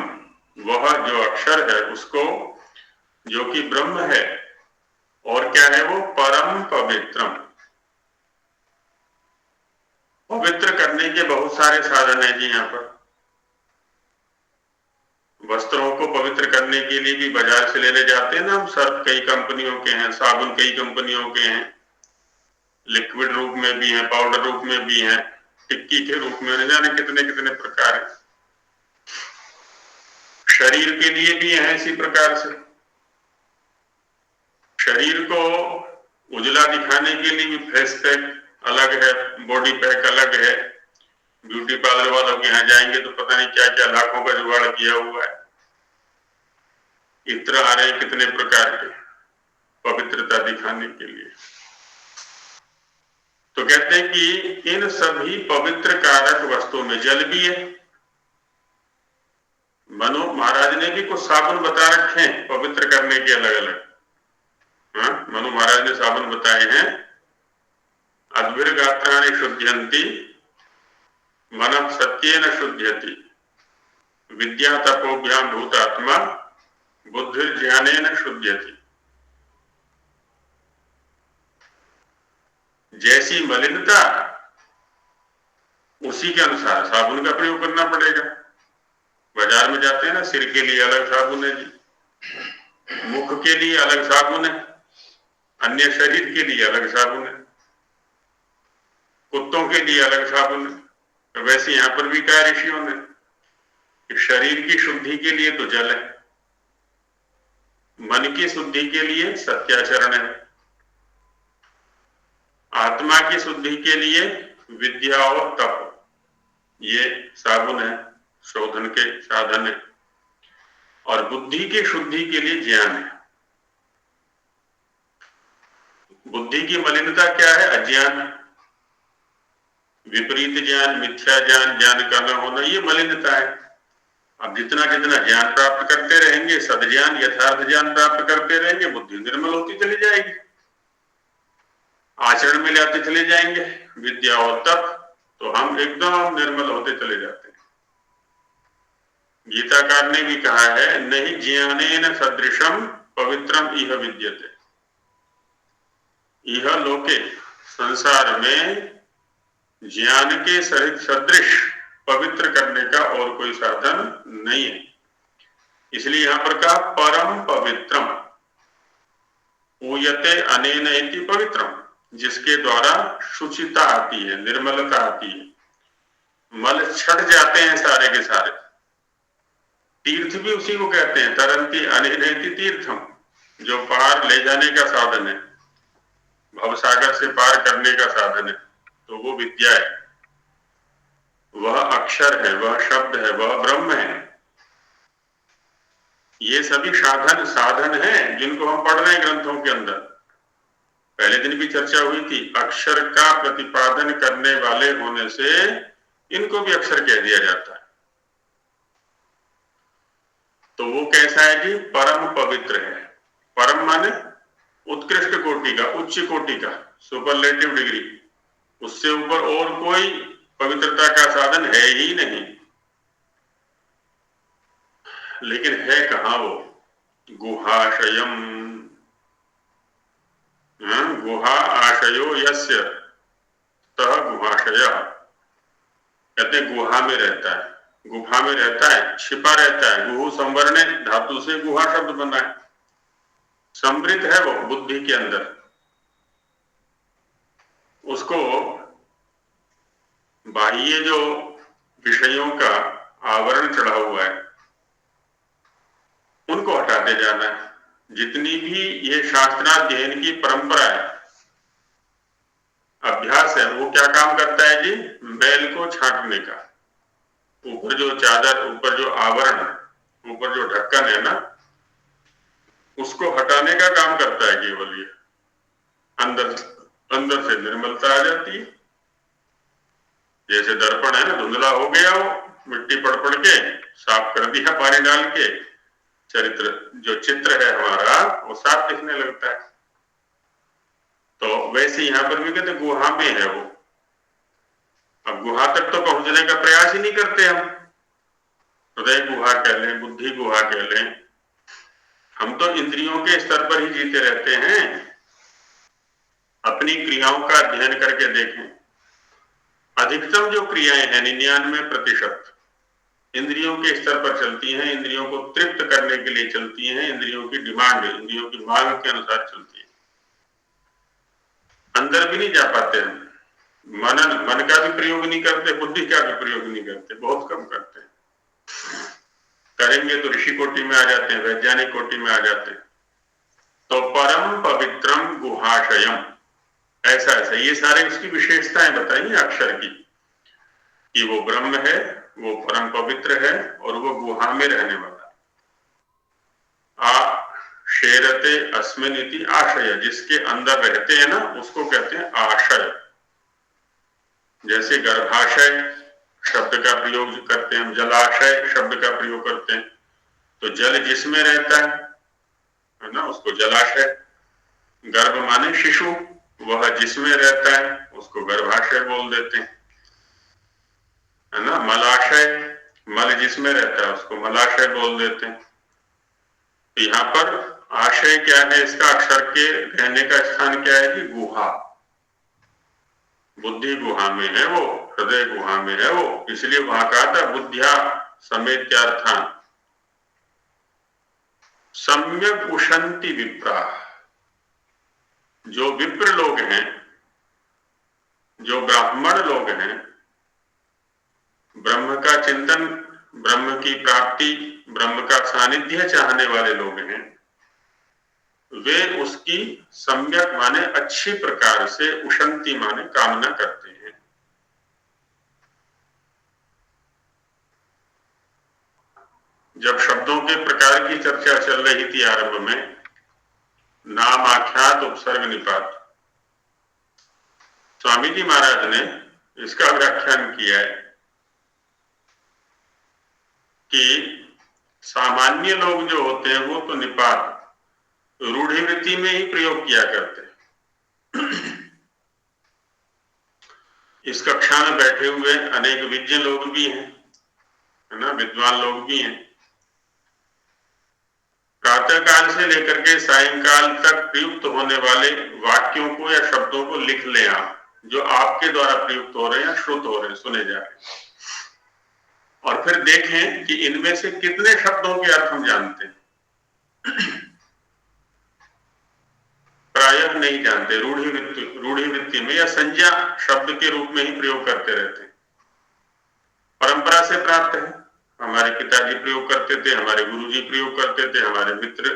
वह जो अक्षर है उसको, जो कि ब्रह्म है, और क्या है वो, परम पवित्रम। पवित्र करने के बहुत सारे साधन है जी। यहाँ पर वस्त्रों को पवित्र करने के लिए भी बाजार से लेने जाते हैं ना हम, सर्फ कई कंपनियों के हैं, साबुन कई कंपनियों के हैं, लिक्विड रूप में भी हैं, पाउडर रूप में भी हैं, टिक्की के रूप में, न जाने कितने कितने प्रकार है। शरीर के लिए भी है इसी प्रकार से। शरीर को उजला दिखाने के लिए भी फेस पैक अलग है, बॉडी पैक अलग है। ब्यूटी पार्लर वालों के यहाँ जाएंगे तो पता नहीं क्या क्या लाखों का जुगाड़ किया हुआ है। इत्र आ रहे हैं कितने प्रकार के पवित्रता दिखाने के लिए। तो कहते हैं कि इन सभी पवित्र कारक वस्तुओं में जल भी है। मनु महाराज ने भी कुछ साबुन बता रखे हैं पवित्र करने के अलग अलग। मनु महाराज ने साबुन बताए हैं, अद्भिर्गात्राणि शुद्ध्यन्ति, मनः सत्येन शुद्ध्यति, विद्या तपोभ्याम भूतात्मा, बुद्धिर्ज्ञानेन शुद्ध्यति। जैसी मलिनता उसी के अनुसार साबुन का प्रयोग करना पड़ेगा। बाजार में जाते हैं ना, सिर के लिए अलग साबुन है जी, मुख के लिए अलग साबुन है, अन्य शरीर के लिए अलग साबुन है, कुत्तों के लिए अलग साबुन है। तो वैसे यहां पर भी कहा ऋषियों ने कि शरीर की शुद्धि के लिए तो जल है, मन की शुद्धि के लिए सत्याचरण है, आत्मा की शुद्धि के लिए विद्या और तप, ये साबुन है, शोधन के साधन है, और बुद्धि की शुद्धि के लिए ज्ञान है। बुद्धि की मलिनता क्या है? अज्ञान, विपरीत ज्ञान, मिथ्या ज्ञान, ज्ञान का न होना, ये मलिनता है। अब जितना जितना ज्ञान प्राप्त करते रहेंगे, सदज्ञान यथार्थ ज्ञान प्राप्त करते रहेंगे, बुद्धि निर्मल होती चली जाएगी, आचरण में लाते चले जाएंगे विद्या और तप, तो हम एकदम निर्मल होते चले जाते हैं। गीताकार ने भी कहा है, नहीं ज्ञानेन सदृशम पवित्रम इह विद्यते। यह लोके, संसार में ज्ञान के सहित सदृश पवित्र करने का और कोई साधन नहीं है। इसलिए यहां पर कहा परम पवित्रम, पूयते अनेन इति पवित्रम, जिसके द्वारा शुचिता आती है, निर्मलता आती है, मल छट जाते हैं सारे के सारे। तीर्थ भी उसी को कहते हैं, तरंती अनेन इति तीर्थम, जो पार ले जाने का साधन है, भवसागर से पार करने का साधन है, तो वो विद्या है, वह अक्षर है, वह शब्द है, वह ब्रह्म है। ये सभी साधन हैं जिनको हम पढ़ रहे हैं ग्रंथों के अंदर। पहले दिन भी चर्चा हुई थी, अक्षर का प्रतिपादन करने वाले होने से इनको भी अक्षर कह दिया जाता है। तो वो कैसा है जी? परम पवित्र है। परम माने उत्कृष्ट कोटि का, उच्च कोटि का, सुपरलेटिव डिग्री, उससे ऊपर और कोई पवित्रता का साधन है ही नहीं। लेकिन है कहां वो? गुहाशयम, गुहा आशयो यस्य तह गुहाशय। कहते हैं गुहा में रहता है, गुफा में रहता है, छिपा रहता है। गुहु संवरणे धातु से गुहा शब्द बना है, समृद्ध है वो बुद्धि के अंदर। उसको बाह्य जो विषयों का आवरण चढ़ा हुआ है उनको हटाते जाना है। जितनी भी ये शास्त्राध्ययन की परंपरा है, अभ्यास है, वो क्या काम करता है जी? मैल को छांटने का। ऊपर जो चादर, ऊपर जो आवरण, ऊपर जो ढक्कन है ना, उसको हटाने का काम करता है केवल ये। अंदर से निर्मलता आ जाती है। जैसे दर्पण है ना, धुंधला हो गया वो, मिट्टी पड़ पड़ के साफ कर दिया पानी डाल के, चरित्र जो चित्र है हमारा वो साफ दिखने लगता है। तो वैसे यहाँ पर भी कहते गुहा में है वो। अब गुहा तक तो पहुंचने का प्रयास ही नहीं करते हम, हृदय गुहा कह लें, बुद्धि गुहा कह लें, हम तो इंद्रियों के स्तर पर ही जीते रहते हैं। अपनी क्रियाओं का अध्ययन करके देखें, अधिकतम जो क्रियाएं हैं 99% इंद्रियों के स्तर पर चलती हैं, इंद्रियों को तृप्त करने के लिए चलती हैं, इंद्रियों की डिमांड, इंद्रियों की मांग के अनुसार चलती है। अंदर भी नहीं जा पाते हम, मन का भी प्रयोग नहीं करते, बुद्धि का भी प्रयोग नहीं करते, बहुत कम करते हैं। करेंगे तो ऋषि कोटि में आ जाते हैं, वैज्ञानिक कोटि में आ जाते हैं। तो परम पवित्रम गुहाशयम, ऐसा ये सारे उसकी विशेषताएं बताइए अक्षर की, कि वो ब्रह्म है, वो परम पवित्र है और वो गुहा में रहने वाला। आ शेरते अस्मिन इति आशय, जिसके अंदर रहते हैं ना उसको कहते हैं आशय। जैसे गर्भाशय शब्द का प्रयोग करते हैं हम, जलाशय शब्द का प्रयोग करते हैं, तो जल जिसमें रहता है ना उसको जलाशय। गर्भ माने शिशु, वह जिसमें रहता है उसको गर्भाशय बोल देते हैं, है ना। मलाशय, मल जिसमें रहता है उसको मलाशय बोल देते हैं। तो यहाँ पर आशय क्या है इसका, अक्षर के रहने का स्थान क्या है कि गुहा। बुद्धि गुहा में है वो, हृदय गुहा में है वो, इसलिए वहां कहा था बुद्धिया समेत्यार्थान सम्यक उशंति विप्रा। जो विप्र लोग हैं, जो ब्राह्मण लोग हैं, ब्रह्म का चिंतन, ब्रह्म की प्राप्ति, ब्रह्म का सानिध्य चाहने वाले लोग हैं, वे उसकी सम्यक माने अच्छी प्रकार से, उशंति माने कामना करते हैं। जब शब्दों के प्रकार की चर्चा चल रही थी आरंभ में, नाम आख्यात उपसर्ग निपात, स्वामी जी महाराज ने इसका व्याख्यान किया है कि सामान्य लोग जो होते हैं वो तो निपात रूढ़िवृत्ति में ही प्रयोग किया करते हैं। इस कक्षा में बैठे हुए अनेक विज्ञ लोग भी हैं, है ना, विद्वान लोग भी हैं। प्रातः काल से लेकर के सायंकाल तक प्रयुक्त होने वाले वाक्यों को या शब्दों को लिख लें आप, जो आपके द्वारा प्रयुक्त हो रहे हैं या श्रुत हो रहे हैं, सुने जा रहे हैं, और फिर देखें कि इनमें से कितने शब्दों के अर्थ हम जानते हैं। प्रायः नहीं जानते, रूढ़िवृत्ति में या संज्ञा शब्द के रूप में ही प्रयोग करते रहते हैं। परंपरा से प्राप्त है, हमारे पिताजी प्रयोग करते थे, हमारे गुरुजी प्रयोग करते थे, हमारे मित्र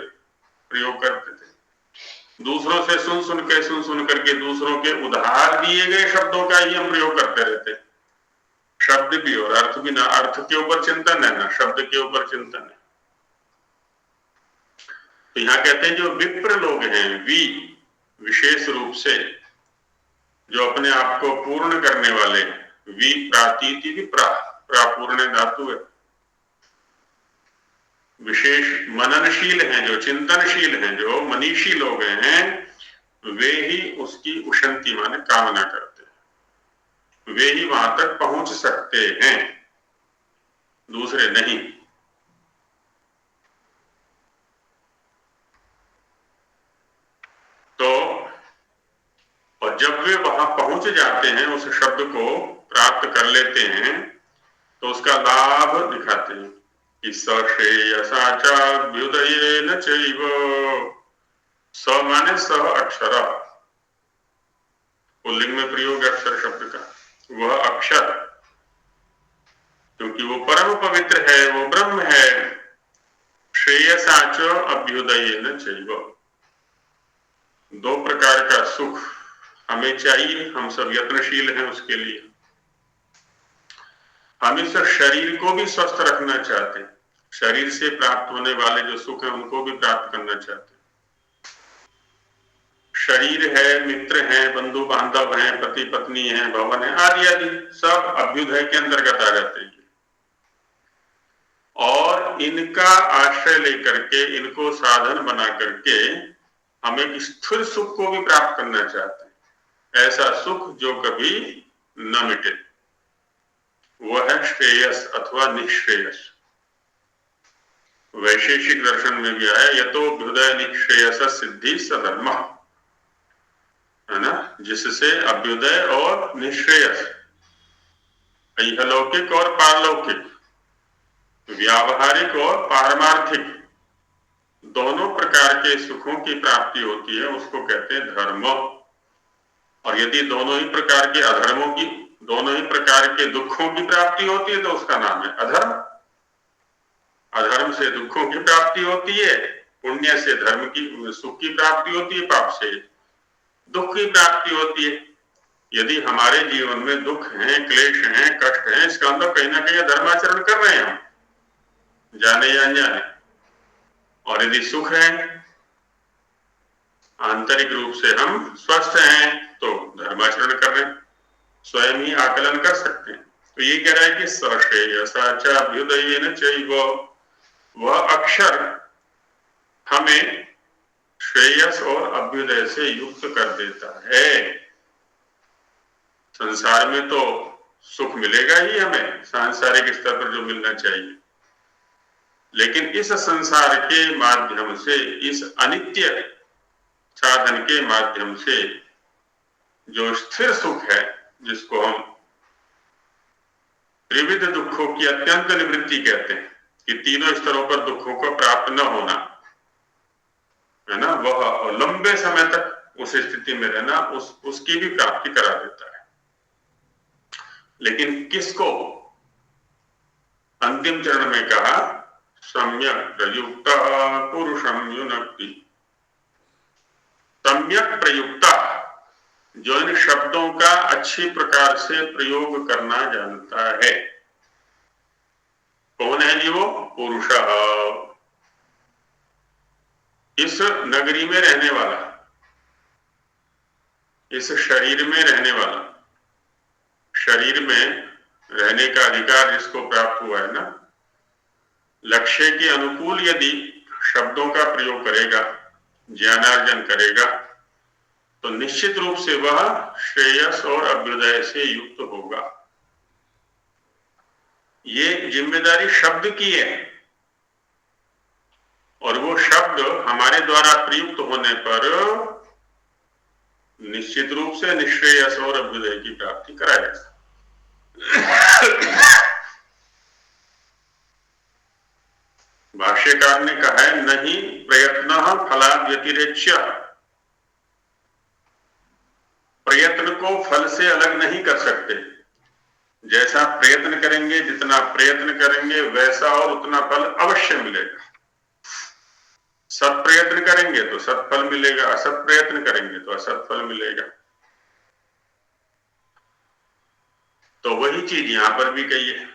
प्रयोग करते थे। दूसरों से सुन करके दूसरों के उधार दिए गए शब्दों का ही हम प्रयोग करते रहते हैं। शब्द भी और अर्थ भी ना, अर्थ के ऊपर चिंतन है ना शब्द के ऊपर चिंतन है। तो यहाँ कहते हैं जो विप्र लोग हैं, विशेष रूप से जो अपने आप को पूर्ण करने वाले, प्रातीति विप्रा, प्रापूर्ण धातु है। विशेष मननशील हैं, जो चिंतनशील हैं, जो मनीषी लोग हैं, वे ही उसकी उशंति माने कामना करते हैं, वे ही वहां तक पहुंच सकते हैं, दूसरे नहीं। तो और जब वे वहां पहुंच जाते हैं, उस शब्द को प्राप्त कर लेते हैं, तो उसका लाभ दिखाते हैं कि सश्रेयसाचाभ्युदयेन चैव, स माने सह अक्षर, पुल्लिंग में प्रयोग अक्षर शब्द का, वह अक्षर, क्योंकि वो परम पवित्र है, वो ब्रह्म है। श्रेयसाच अभ्युदयेन चैव, दो प्रकार का सुख हमें चाहिए, हम सब यत्नशील हैं उसके लिए। हम इस शरीर को भी स्वस्थ रखना चाहते हैं, शरीर से प्राप्त होने वाले जो सुख है उनको भी प्राप्त करना चाहते हैं। शरीर है, मित्र हैं, बंधु बांधव हैं, पति पत्नी हैं, भवन है, आदि आदि सब अभ्युदय के अंतर्गत आ जाते हैं। और इनका आश्रय लेकर के, इनको साधन बना करके हम एक स्थिर सुख को भी प्राप्त करना चाहते हैं, ऐसा सुख जो कभी न मिटे, वह है श्रेयस अथवा निश्रेयस। वैशेषिक दर्शन में भी आया, यतोऽभ्युदय निश्रेयस सिद्धि सधर्म, है ना, जिससे अभ्युदय और निश्रेयस, इहलौकिक और पारलौकिक, व्यावहारिक और पारमार्थिक, दोनों प्रकार के सुखों की प्राप्ति होती है, उसको कहते हैं धर्म। और यदि दोनों ही प्रकार के अधर्मों की, दोनों ही प्रकार के दुखों की प्राप्ति होती है तो उसका नाम है अधर्म। अधर्म से दुखों की प्राप्ति होती है, पुण्य से धर्म की, सुख की प्राप्ति होती है, पाप से दुख की प्राप्ति होती है। यदि हमारे जीवन में दुख है, क्लेश है, कष्ट है, इसका मतलब कहीं ना कहीं धर्माचरण कर रहे हैं हम, जाने या अनजाने। और यदि सुख है, आंतरिक रूप से हम स्वस्थ हैं, तो धर्माचरण कर रहे हैं, स्वयं ही आकलन कर सकते हैं। तो ये कह रहा है कि सश्रेयसाचाभ्युदयेन चैव, वह अक्षर हमें श्रेयस और अभ्युदय से युक्त कर देता है। संसार में तो सुख मिलेगा ही हमें, सांसारिक स्तर पर जो मिलना चाहिए, लेकिन इस संसार के माध्यम से, इस अनित्य साधन के माध्यम से जो स्थिर सुख है, जिसको हम त्रिविध दुखों की अत्यंत निवृत्ति कहते हैं, कि तीनों स्तरों पर दुखों को प्राप्त न होना, है ना, वह लंबे समय तक उस स्थिति में रहना, उसकी भी प्राप्ति करा देता है। लेकिन किसको? अंतिम चरण में कहा सम्यक प्रयुक्त पुरुषम युनक्ति। सम्यक प्रयुक्ता, जो इन शब्दों का अच्छी प्रकार से प्रयोग करना जानता है। कौन है जी वो? पुरुष, इस नगरी में रहने वाला, इस शरीर में रहने वाला, शरीर में रहने का अधिकार जिसको प्राप्त हुआ है ना, लक्ष्य के अनुकूल यदि शब्दों का प्रयोग करेगा, ज्ञानार्जन करेगा, तो निश्चित रूप से वह श्रेयस और अभ्युदय से युक्त होगा। ये जिम्मेदारी शब्द की है, और वो शब्द हमारे द्वारा प्रयुक्त होने पर निश्चित रूप से निश्रेयस और अभ्युदय की प्राप्ति कराएगा। भाष्यकार ने कहा है, नहीं प्रयत्न फलाद व्यतिरेक्ष्य, प्रयत्न को फल से अलग नहीं कर सकते। जैसा प्रयत्न करेंगे, जितना प्रयत्न करेंगे, वैसा और उतना फल अवश्य मिलेगा। सत प्रयत्न करेंगे तो सत्फल मिलेगा, असत प्रयत्न करेंगे तो असत फल मिलेगा। तो वही चीज यहां पर भी कही है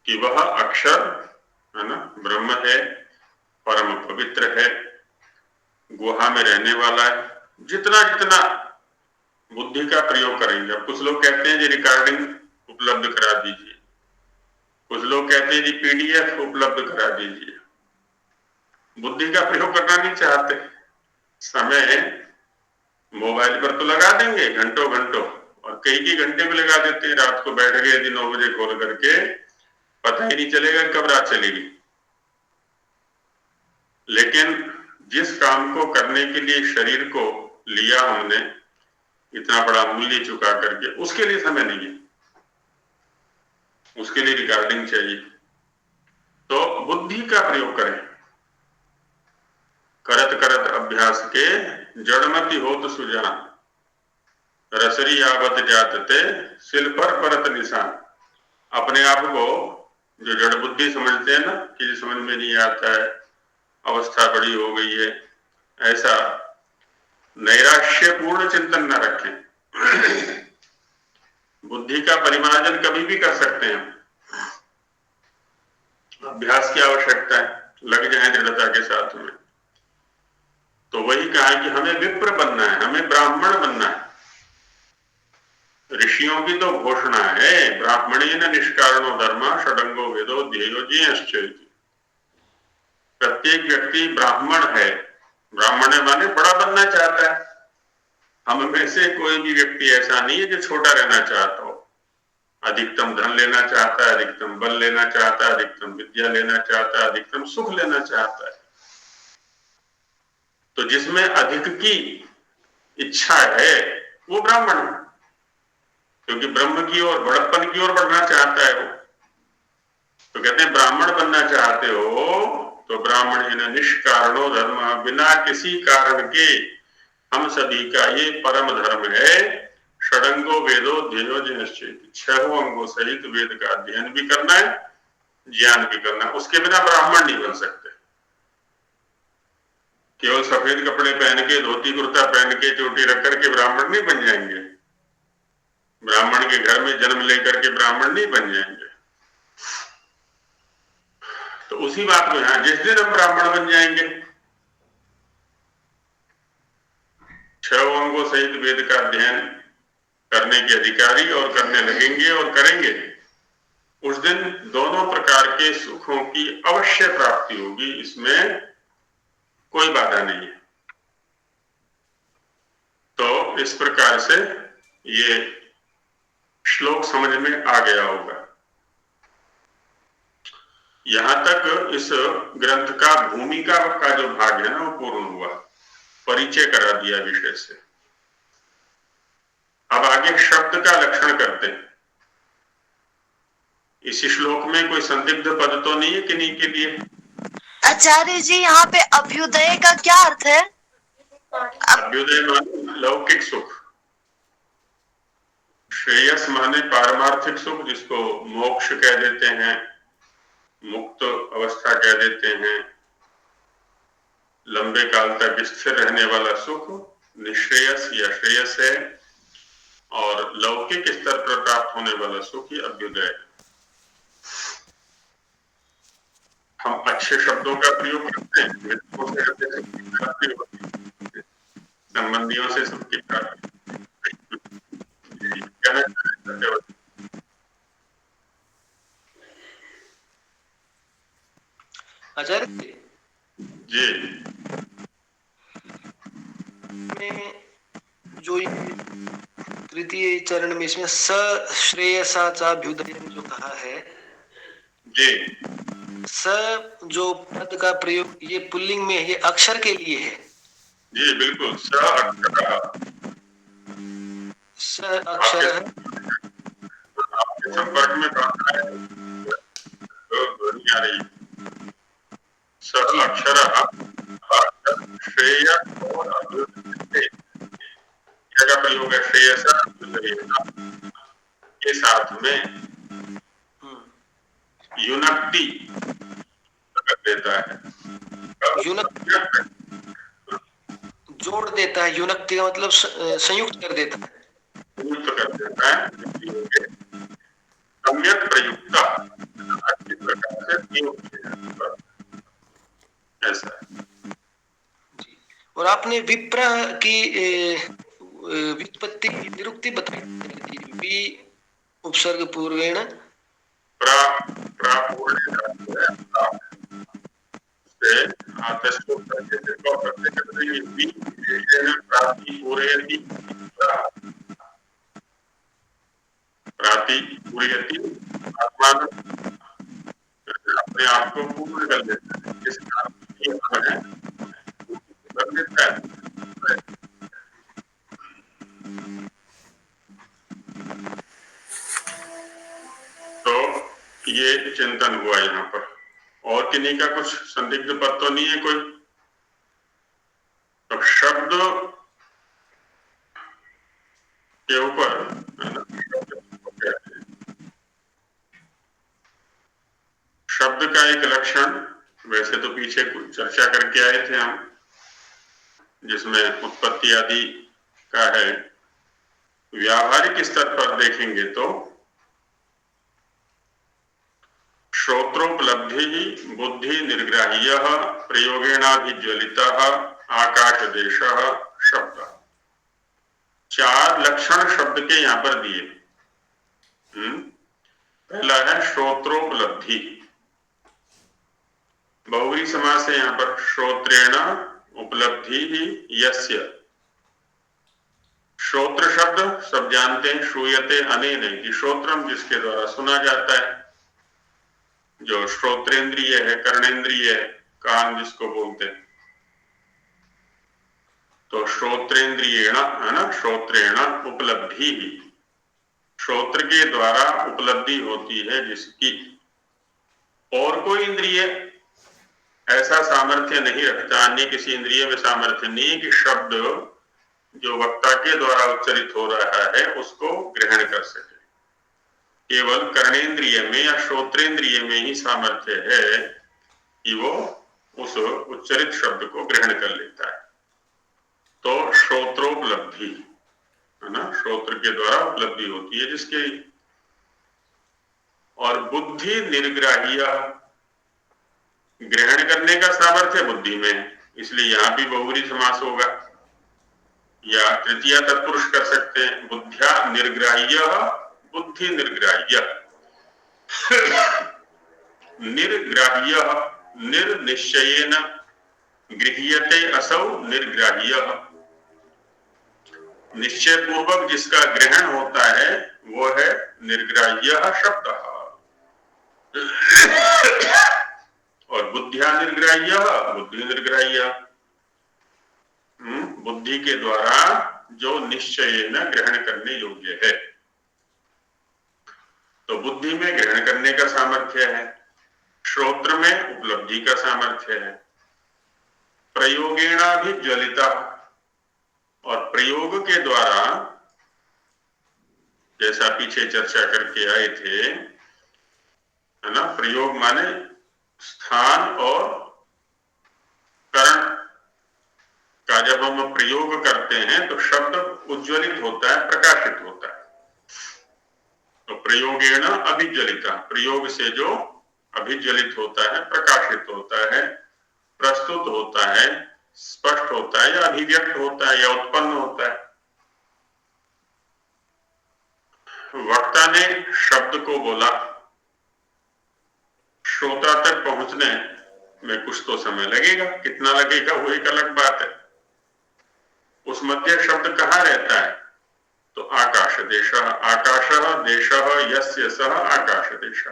कि वह अक्षर, है ना, ब्रह्म है, परम पवित्र है, गुहा में रहने वाला है। जितना जितना बुद्धि का प्रयोग करेंगे, अब कुछ लोग कहते हैं जी रिकॉर्डिंग उपलब्ध करा दीजिए, कुछ लोग कहते हैं जी पीडीएफ उपलब्ध करा दीजिए। बुद्धि का प्रयोग करना नहीं चाहते, समय मोबाइल पर तो लगा देंगे घंटों घंटों, और कई घंटे भी लगा देते हैं। रात को बैठ गए यदि 9 बजे खोल करके, पता ही नहीं चलेगा कब रात चलेगी। लेकिन जिस काम को करने के लिए शरीर को लिया हमने, इतना बड़ा मूल्य चुका करके, उसके लिए समय नहीं है, उसके लिए रिकॉर्डिंग चाहिए। तो बुद्धि का प्रयोग करें। करत करत अभ्यास के जड़मति होत सुजान, रसरी आवत जातते सिल पर परत निशान। अपने आप को जो जड़ बुद्धि समझते हैं ना, कि समझ में नहीं आता है, अवस्था बड़ी हो गई है, ऐसा नैराश्यपूर्ण चिंतन न रखें। बुद्धि का परिमार्जन कभी भी कर सकते हैं, अभ्यास की आवश्यकता है, लग जाए दृढ़ता के साथ में। तो वही कहा कि हमें विप्र बनना है, हमें ब्राह्मण बनना है। ऋषियों की तो घोषणा है, ब्राह्मणेन निष्कारणो धर्म षडंगो वेदो ध्येयो ज्ञेयश्चेति। प्रत्येक व्यक्ति ब्राह्मण है, ब्राह्मण है माने बड़ा बनना चाहता है। हम में से कोई भी व्यक्ति ऐसा नहीं है जो छोटा रहना चाहता हो। अधिकतम धन लेना चाहता है, अधिकतम बल लेना चाहता है, अधिकतम विद्या लेना चाहता है, अधिकतम सुख लेना चाहता है। तो जिसमें अधिक की इच्छा है वो ब्राह्मण है, क्योंकि ब्रह्म की ओर, बड़प्पन की ओर बढ़ना चाहता है वो। तो कहते हैं ब्राह्मण बनना चाहते हो तो ब्राह्मण निष्कारणो धर्म, बिना किसी कारण के हम सभी का ये परम धर्म है। षडंगो वेदो ध्येयो निश्चित, 6 अंगों सहित वेद का अध्ययन भी करना है, ज्ञान भी करना है। उसके बिना ब्राह्मण नहीं बन सकते। केवल सफेद कपड़े पहन के, धोती कुर्ता पहन के, चोटी रख करके ब्राह्मण नहीं बन जाएंगे। ब्राह्मण के घर में जन्म लेकर के ब्राह्मण नहीं बन जाएंगे। तो उसी बात को यहां, जिस दिन हम ब्राह्मण बन जाएंगे, 6 अंगों सहित वेद का अध्ययन करने के अधिकारी और करने लगेंगे और करेंगे, उस दिन दोनों प्रकार के सुखों की अवश्य प्राप्ति होगी। इसमें कोई बाधा नहीं है। तो इस प्रकार से ये श्लोक समझ में आ गया होगा। यहां तक इस ग्रंथ का भूमिका का जो भाग है ना वो पूर्ण हुआ, परिचय करा दिया विषय से। अब आगे शब्द का लक्षण करते हैं। इसी श्लोक में कोई संदिग्ध पद तो नहीं है किन्हीं के लिए? आचार्य जी, यहाँ पे अभ्युदय का क्या अर्थ है? अभ्युदय माने लौकिक सुख, श्रेयस माने पारमार्थिक सुख, जिसको मोक्ष कह देते हैं, मुक्त अवस्था कह देते हैं, लंबे काल तक स्थिर रहने वाला सुख निश्रेयस या श्रेयस है, और लौकिक स्तर पर प्राप्त होने वाला सुख ही अभ्युदय है। हम अच्छे शब्दों का प्रयोग करते हैं, मित्रों से प्राप्ति, संबंधियों से सुख की प्राप्ति। आचार्य जी, में जो तृतीय चरण में इसमें सश्रेयसाचाभ्युदय जो कहा है, जी, स जो पद का प्रयोग ये पुल्लिंग में, ये अक्षर के लिए है। जी बिल्कुल, स अक्षर, स अक्षर है। आपके संपर्क में कहा है ध्वनि आ रही। स अक्षर श्रेय और अभ्युदय का प्रयोग है। श्रेयस के साथ में युनक्ति कर देता है, जोड़ देता है। युनक्ति का मतलब संयुक्त कर देता है, संयुक्त कर देता है। सम्यक प्रयुक्ता, अच्छी प्रकार से प्रयोग किया, ऐसा है। और आपने विप्र की व्युत्पत्ति निरुक्ति बताई, वि उपसर्ग पूर्वेण अपने आप को पूर्ण कर देता है, इस कारण है कर देता है। तो ये चिंतन हुआ यहाँ पर। और किन्हीं का कुछ संदिग्ध पद तो नहीं है कोई? तो शब्द के ऊपर शब्द का एक लक्षण, वैसे तो पीछे कुछ चर्चा करके आए थे हम, जिसमें उत्पत्ति आदि का है। व्यावहारिक स्तर पर देखेंगे तो श्रोत्रोपलब्धि बुद्धि निर्ग्राह्य प्रयोगेणाभिज्वलित आकाश देश शब्द, 4 लक्षण शब्द के यहाँ पर दिए। पहला है श्रोत्रोपलब्धि, बहुव्रीहि समास है यहाँ पर। श्रोत्रेण उपलब्धि ही यस्य। श्रोत्र शब्द सब जानते हैं, श्रूयते अनेन कि श्रोत्रम जिसके द्वारा सुना जाता है, जो श्रोत्रेंद्रिय है, कर्णेंद्रिय है, कान जिसको बोलते हैं। तो श्रोत्रेंद्रियेण है ना, श्रोत्रेण उपलब्धि ही, श्रोत्र के द्वारा उपलब्धि होती है जिसकी। और कोई इंद्रिय ऐसा सामर्थ्य नहीं रखता, अन्य किसी इंद्रिय में सामर्थ्य नहीं है कि शब्द जो वक्ता के द्वारा उच्चरित हो रहा है उसको ग्रहण कर सके। केवल कर्णेंद्रिय में या श्रोत्रेंद्रिय में ही सामर्थ्य है कि वो उस उच्चरित शब्द को ग्रहण कर लेता है। तो श्रोत्रोपलब्धि है ना, श्रोत्र के द्वारा उपलब्धि होती है जिसके। और बुद्धि निर्ग्राह्य, ग्रहण करने का सामर्थ्य बुद्धि में, इसलिए यहां भी बहुव्रीहि समास होगा, या तृतीया तत्पुरुष कर सकते हैं। बुद्ध्या निर्ग्राह्य, बुद्धि निर्ग्राह्य। निर्ग्राह्य निर्निश्चयेन गृह्यते असौ निर्ग्राह्य, निश्चय पूर्वक जिसका ग्रहण होता है वो है निर्ग्राह्य शब्द। और बुद्धिया निर्ग्राह्य, बुद्धि निर्ग्राह्य, बुद्धि के द्वारा जो निश्चय न ग्रहण करने योग्य है। तो बुद्धि में ग्रहण करने का सामर्थ्य है, श्रोत्र में उपलब्धि का सामर्थ्य है। प्रयोगेणाभिज्वलिता, और प्रयोग के द्वारा, जैसा पीछे चर्चा करके आए थे, है ना, प्रयोग माने स्थान और करण का जब हम प्रयोग करते हैं तो शब्द उज्ज्वलित होता है, प्रकाशित होता है। तो प्रयोगेण अभिज्वलिता, प्रयोग से जो अभिज्वलित होता है, प्रकाशित होता है, प्रस्तुत होता है, स्पष्ट होता है, या अभिव्यक्त होता है, या उत्पन्न होता है। वक्ता ने शब्द को बोला, श्रोता तक पहुंचने में कुछ तो समय लगेगा, कितना लगेगा वो एक अलग बात है। उस मध्य शब्द कहाँ रहता है? तो आकाश देश, आकाश देश यस्य सह आकाश देश,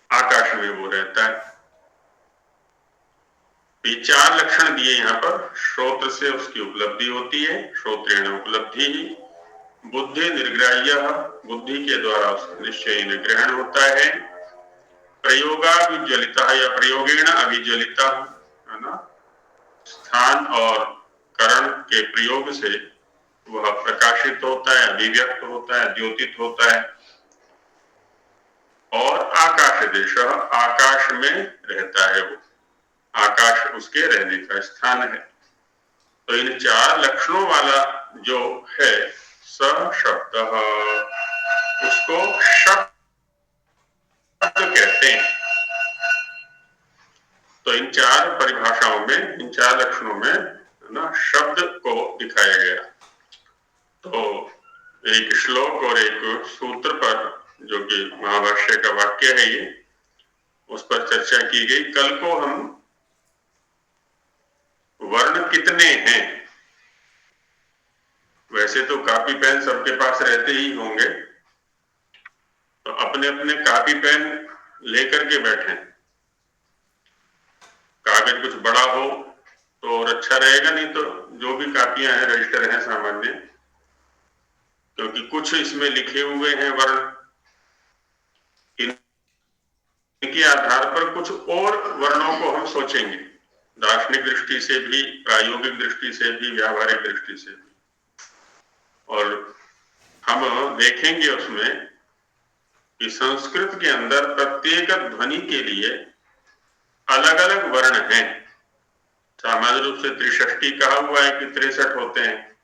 आकाश में वो रहता है। ये 4 लक्षण दिए यहाँ पर। श्रोत्र से उसकी उपलब्धि होती है, श्रोत्रेण उपलब्धि ही। बुद्धि निर्ग्राह्य, बुद्धि के द्वारा उसका निश्चय ग्रहण होता है। प्रयोगाभिज्वलिता या प्रयोगेण अभिज्वलिता, है ना, स्थान और करण के प्रयोग से वह प्रकाशित होता है, अभिव्यक्त होता है, द्योतित होता है। और आकाश देश, आकाश में रहता है वो, आकाश उसके रहने का स्थान है। तो इन 4 लक्षणों वाला जो है स शब्द, उसको शब्द कहते हैं। तो इन 4 परिभाषाओं में, इन 4 लक्षणों में ना शब्द को दिखाया गया। तो एक श्लोक और एक सूत्र पर, जो कि महाभाष्य का वाक्य है ये, उस पर चर्चा की गई। कल को हम वर्ण कितने हैं, वैसे तो कापी पेन सबके पास रहते ही होंगे, तो अपने अपने कापी पेन लेकर के बैठें। कागज कुछ बड़ा हो तो और अच्छा रहेगा, नहीं तो जो भी कापियां हैं, रजिस्टर हैं सामान्य, क्योंकि कुछ इसमें लिखे हुए हैं वर्ण, इनके आधार पर कुछ और वर्णों को हम सोचेंगे, दार्शनिक दृष्टि से भी, प्रायोगिक दृष्टि से भी, व्यावहारिक दृष्टि से भी। और हम देखेंगे उसमें कि संस्कृत के अंदर प्रत्येक ध्वनि के लिए अलग अलग वर्ण हैं। सामान्य रूप से 63 कहा हुआ है कि 63 होते हैं,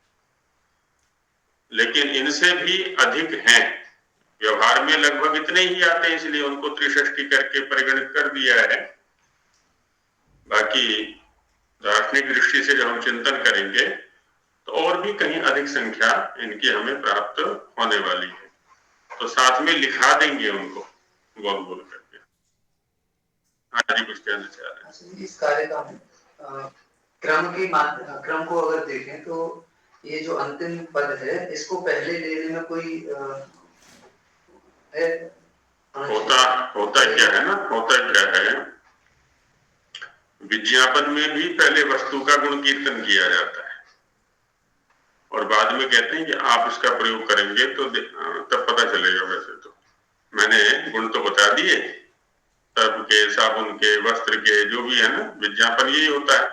लेकिन इनसे भी अधिक हैं। व्यवहार में लगभग इतने ही आते हैं, इसलिए उनको 63 करके परिगणित कर दिया है। बाकी दार्शनिक दृष्टि से जब हम चिंतन करेंगे तो और भी कहीं अधिक संख्या इनकी हमें प्राप्त होने वाली है। तो साथ में लिखा देंगे उनको बोल बोल करके। हाँ जी, कुछ कहना चाह रहे हैं? इस कार्य का क्रम को अगर देखें तो ये जो अंतिम पद है इसको पहले लेने में कोई होता क्या है, विज्ञापन में भी पहले वस्तु का गुण कीर्तन किया जाता है और बाद में कहते हैं कि आप इसका प्रयोग करेंगे तो तब पता चलेगा। वैसे तो मैंने गुण तो बता दिए, सर्फ के, साबुन के, वस्त्र के, जो भी है ना, विज्ञापन यही होता है।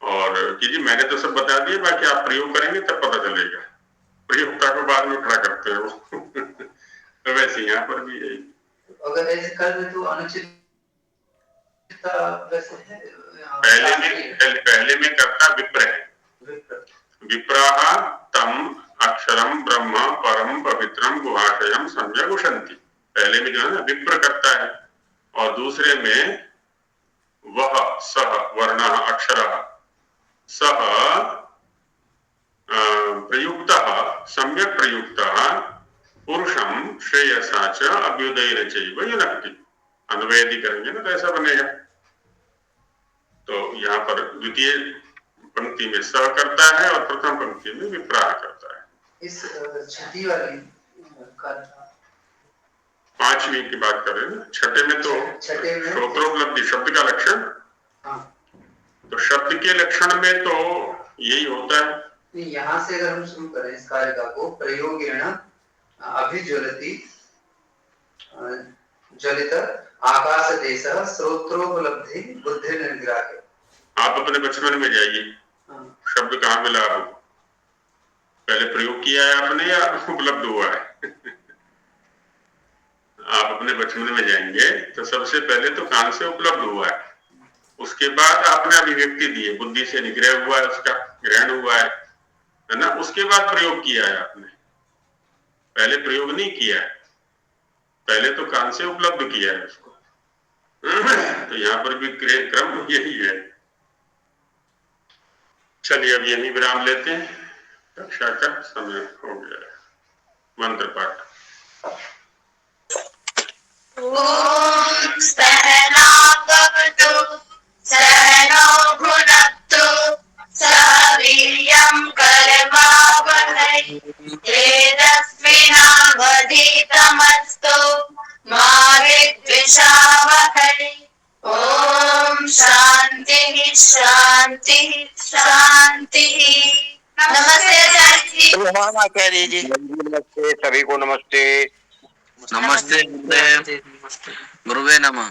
और कि जी मैंने तो सब बता दिए, बाकी आप प्रयोग करेंगे तब पता चलेगा। प्रयोगता को बाद में खड़ा करते हो। तो वैसे यहाँ पर भी यही, अगर ऐसे कर दे तो अनुचित पहले में कर्ता विप्र है। विप्राः तम अक्षरम ब्रह्म परम पवित्रम गुहाशयम सम्यक उषन्ति। पहले में जो है ना विप्र करता है, और दूसरे में वह सह वर्ण अक्षर सह प्रयुक्तः सम्यक प्रयुक्तः पुरुषम श्रेयसा च अभ्युदयैर्चैव युनक्ति। अन्वयदि करेंगे ना तो ऐसा बनेगा। तो यहाँ पर द्वितीय पंक्ति में स करता है और प्रथम पंक्ति में विप्राह करता है। इस छठी वाली पांचवी की बात कर रहे हैं ना, छठे में तो श्रोत्रोपलब्धि शब्द का लक्षण। हाँ। तो शब्द के लक्षण में तो यही होता है। यहाँ से अगर हम शुरू करें इस कारिका को, प्रयोगेण अभिज्वलति ज्वलित आकाश देश श्रोत्रोपलब्धि बुद्धि निर्ग्राह्य। आप अपने बचपन में जाइए। हाँ। शब्द कहाँ मिला आपको? पहले प्रयोग किया है आपने या उपलब्ध हुआ है? आप अपने बचपन में जाएंगे तो सबसे पहले तो कान से उपलब्ध हुआ है, उसके बाद आपने अभिव्यक्ति दी है, बुद्धि से निग्रह हुआ है, उसका ग्रहण हुआ है ना, उसके बाद प्रयोग किया है आपने। पहले प्रयोग नहीं किया है, पहले तो कान से उपलब्ध किया है उसको। तो यहाँ पर भी क्रम यही है। चलिए अब यही विराम लेते हैं, कक्षा का समय हो गया है। मंत्र पाठ। ओम सहनावतु सहनौ भुनक्तु सह वीर्यं करवावहै तेजस्विनावधीतमस्तु मा विद्विषावहै। ओम शांति शांति शांति। नमस्ते आचार्य जी। नमस्ते सभी को, नमस्ते। नमस्ते गुरुदेव। गुरुवे नमः।